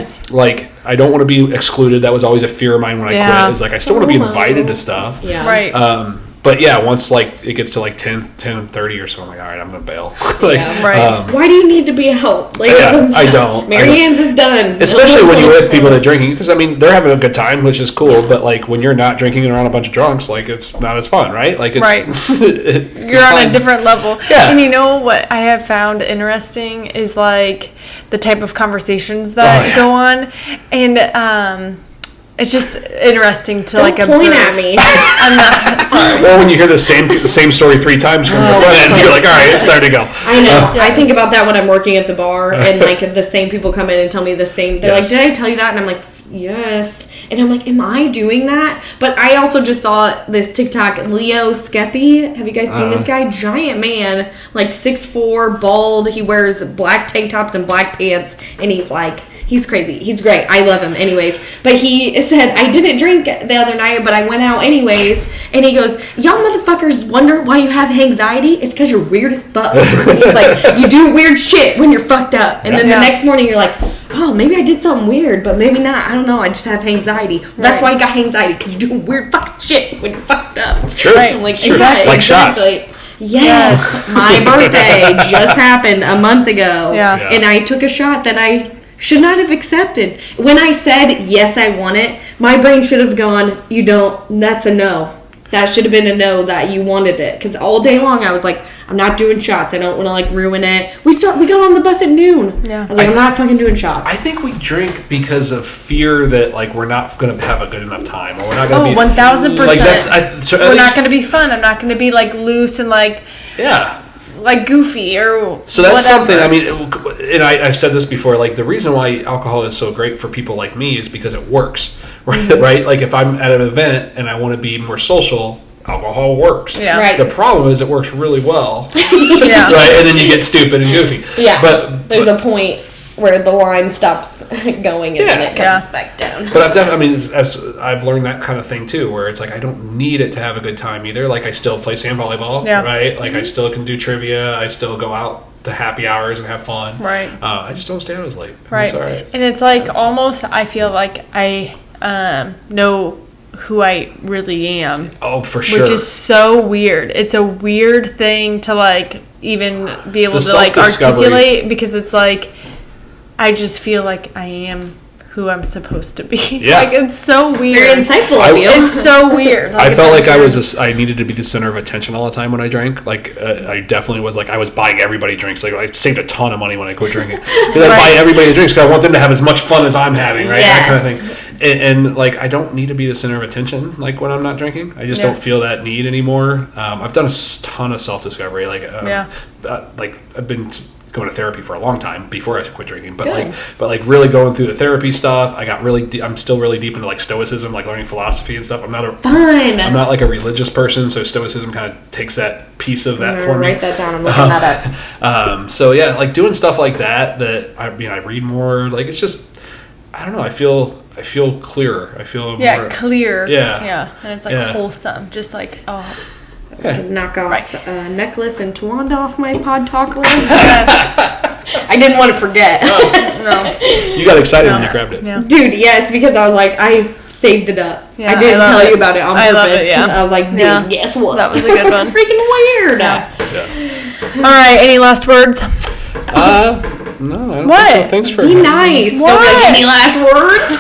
don't want to be excluded. That was always a fear of mine when I quit. Is I still want to be invited to stuff. Yeah. Right. But yeah, once it gets to 10:30 or so, I'm like, all right, I'm gonna bail. Right. Why do you need to be out? I don't. Mary Ann's is done. Especially when you're with people that are drinking, because they're having a good time, which is cool. But when you're not drinking around a bunch of drunks, it's not as fun, right? You're on a different level. Yeah. And you know what I have found interesting is the type of conversations that go on, and It's just interesting to Don't observe. point at me. I'm not sorry. Or when you hear the same story 3 times from the front end, you're like, all right, it's time to go. I know. I think about that when I'm working at the bar, and like the same people come in and tell me the same. They're like, "Did I tell you that?" And I'm like, "Yes." And I'm like, "Am I doing that?" But I also just saw this TikTok, Leo Skeppy. Have you guys seen this guy? Giant man, like 6'4", bald. He wears black tank tops and black pants, and he's crazy. He's great. I love him anyways. But he said, I didn't drink the other night, but I went out anyways. And he goes, y'all motherfuckers wonder why you have anxiety? It's because you're weird as fuck. He's like, you do weird shit when you're fucked up. And then the next morning you're like, oh, maybe I did something weird, but maybe not. I don't know. I just have anxiety. That's why you got anxiety, because you're doing weird fucking shit when you're fucked up. Sure. Right. I'm like, Sure. exactly. Like shots. Yes. My birthday just happened a month ago. Yeah. And I took a shot that I should not have accepted. When I said, yes, I want it, my brain should have gone, you don't, that's a no. That should have been a no that you wanted it. Because all day long I was like, I'm not doing shots. I don't want to like ruin it. We got on the bus at noon. Yeah. I was like, I'm not fucking doing shots. I think we drink because of fear that like we're not going to have a good enough time, or we're not going to be 1,000%. like we're not going to be fun. I'm not going to be like loose and like like goofy or so that's whatever. something. I mean, and I've said this before. Like the reason why alcohol is so great for people like me is because it works, right? Mm-hmm. Right? Like if I'm at an event and I want to be more social, alcohol works. Yeah. Right. The problem is it works really well. Yeah. Right, and then you get stupid and goofy. Yeah. But there's a point where the line stops going and then it comes back down. But as I've learned that kind of thing too, where it's like I don't need it to have a good time either. Like I still play sand volleyball, right? Like I still can do trivia. I still go out to happy hours and have fun, right? I just don't stay out as late. Right. It's all right. And it's like almost I feel like I know who I really am. Oh, for sure. Which is so weird. It's a weird thing to like even be able The to like self-discovery. articulate, because it's like I just feel like I am who I'm supposed to be. Yeah. Like it's so weird. Very insightful of you. It's so weird. I it's felt so like weird. I needed to be the center of attention all the time when I drank. Like I definitely was like I was buying everybody drinks. Like I saved a ton of money when I quit drinking. Because I buy everybody drinks because I want them to have as much fun as I'm having, right? Yes. That kind of thing. And like I don't need to be the center of attention like when I'm not drinking. I just don't feel that need anymore. I've done a ton of self discovery. Like like I've been going to therapy for a long time before I quit drinking, but like really going through the therapy stuff. I got really I'm still really deep into like stoicism, like learning philosophy and stuff. I'm not like a religious person, so stoicism kind of takes that piece of that for me. Write that down. I'm looking that up. So yeah, like doing stuff like that I read more. Like it's just I don't know. I feel clearer. I feel more clear. Yeah, and it's like wholesome. Just like knock off a necklace and Tawanda off my pod talk list. I didn't want to forget. No. You got excited when you grabbed it. Yeah. Dude, yes, because I was like, I saved it up. Yeah, I didn't tell you about it on I love purpose. it, yeah. I was like, dude, guess what? That was a good one. Freaking weird. All right, any last words? No, I don't What? think so. Thanks for Be nice. What? Don't like any last words.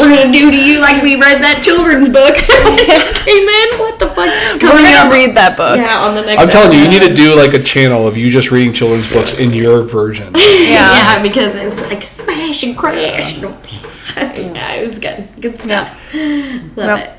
We're gonna do to you like we read that children's book. Came in. What the fuck? We're gonna read that book. Yeah, on the next. I'm telling you, you episode. need to do like a channel of you just reading children's books in your version. Yeah, because it was like smash and crash. Yeah, it was good. Good stuff. Love it.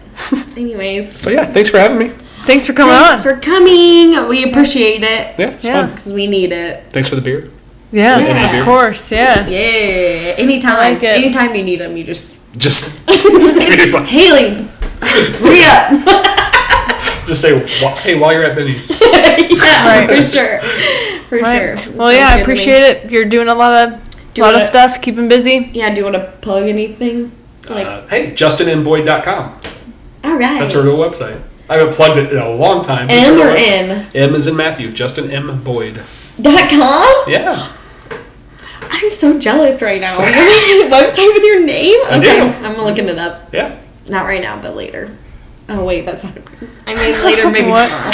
Anyways. So yeah, thanks for having me. Thanks for coming Thanks on. for coming. We appreciate it. Yeah, it's fun. Because we need it. Thanks for the beer. Yeah, of course. Yes. Yeah. Anytime. I like it. Anytime you need them, you just Just give me a fun- Haley, hurry up. Just say, hey, while you're at Benny's. Yeah, for sure. For Right. sure. Well, yeah, I appreciate it. You're doing a lot of stuff, keeping busy. Yeah, do you want to plug anything? Hey, justinmboyd.com. All right. That's our real website. I haven't plugged it in a long time. M or N? M is in Matthew. Justin M. Boyd. .com? Yeah. I'm so jealous right now. Website with your name? I Okay, do. I'm looking it up. Yeah. Not right now, but later. Oh wait, that's not. I mean later, maybe What? tomorrow.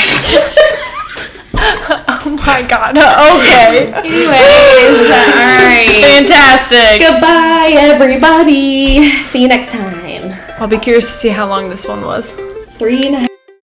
Oh my God. Okay. Anyways, all right. Fantastic. Goodbye, everybody. See you next time. I'll be curious to see how long this one was. 3.5.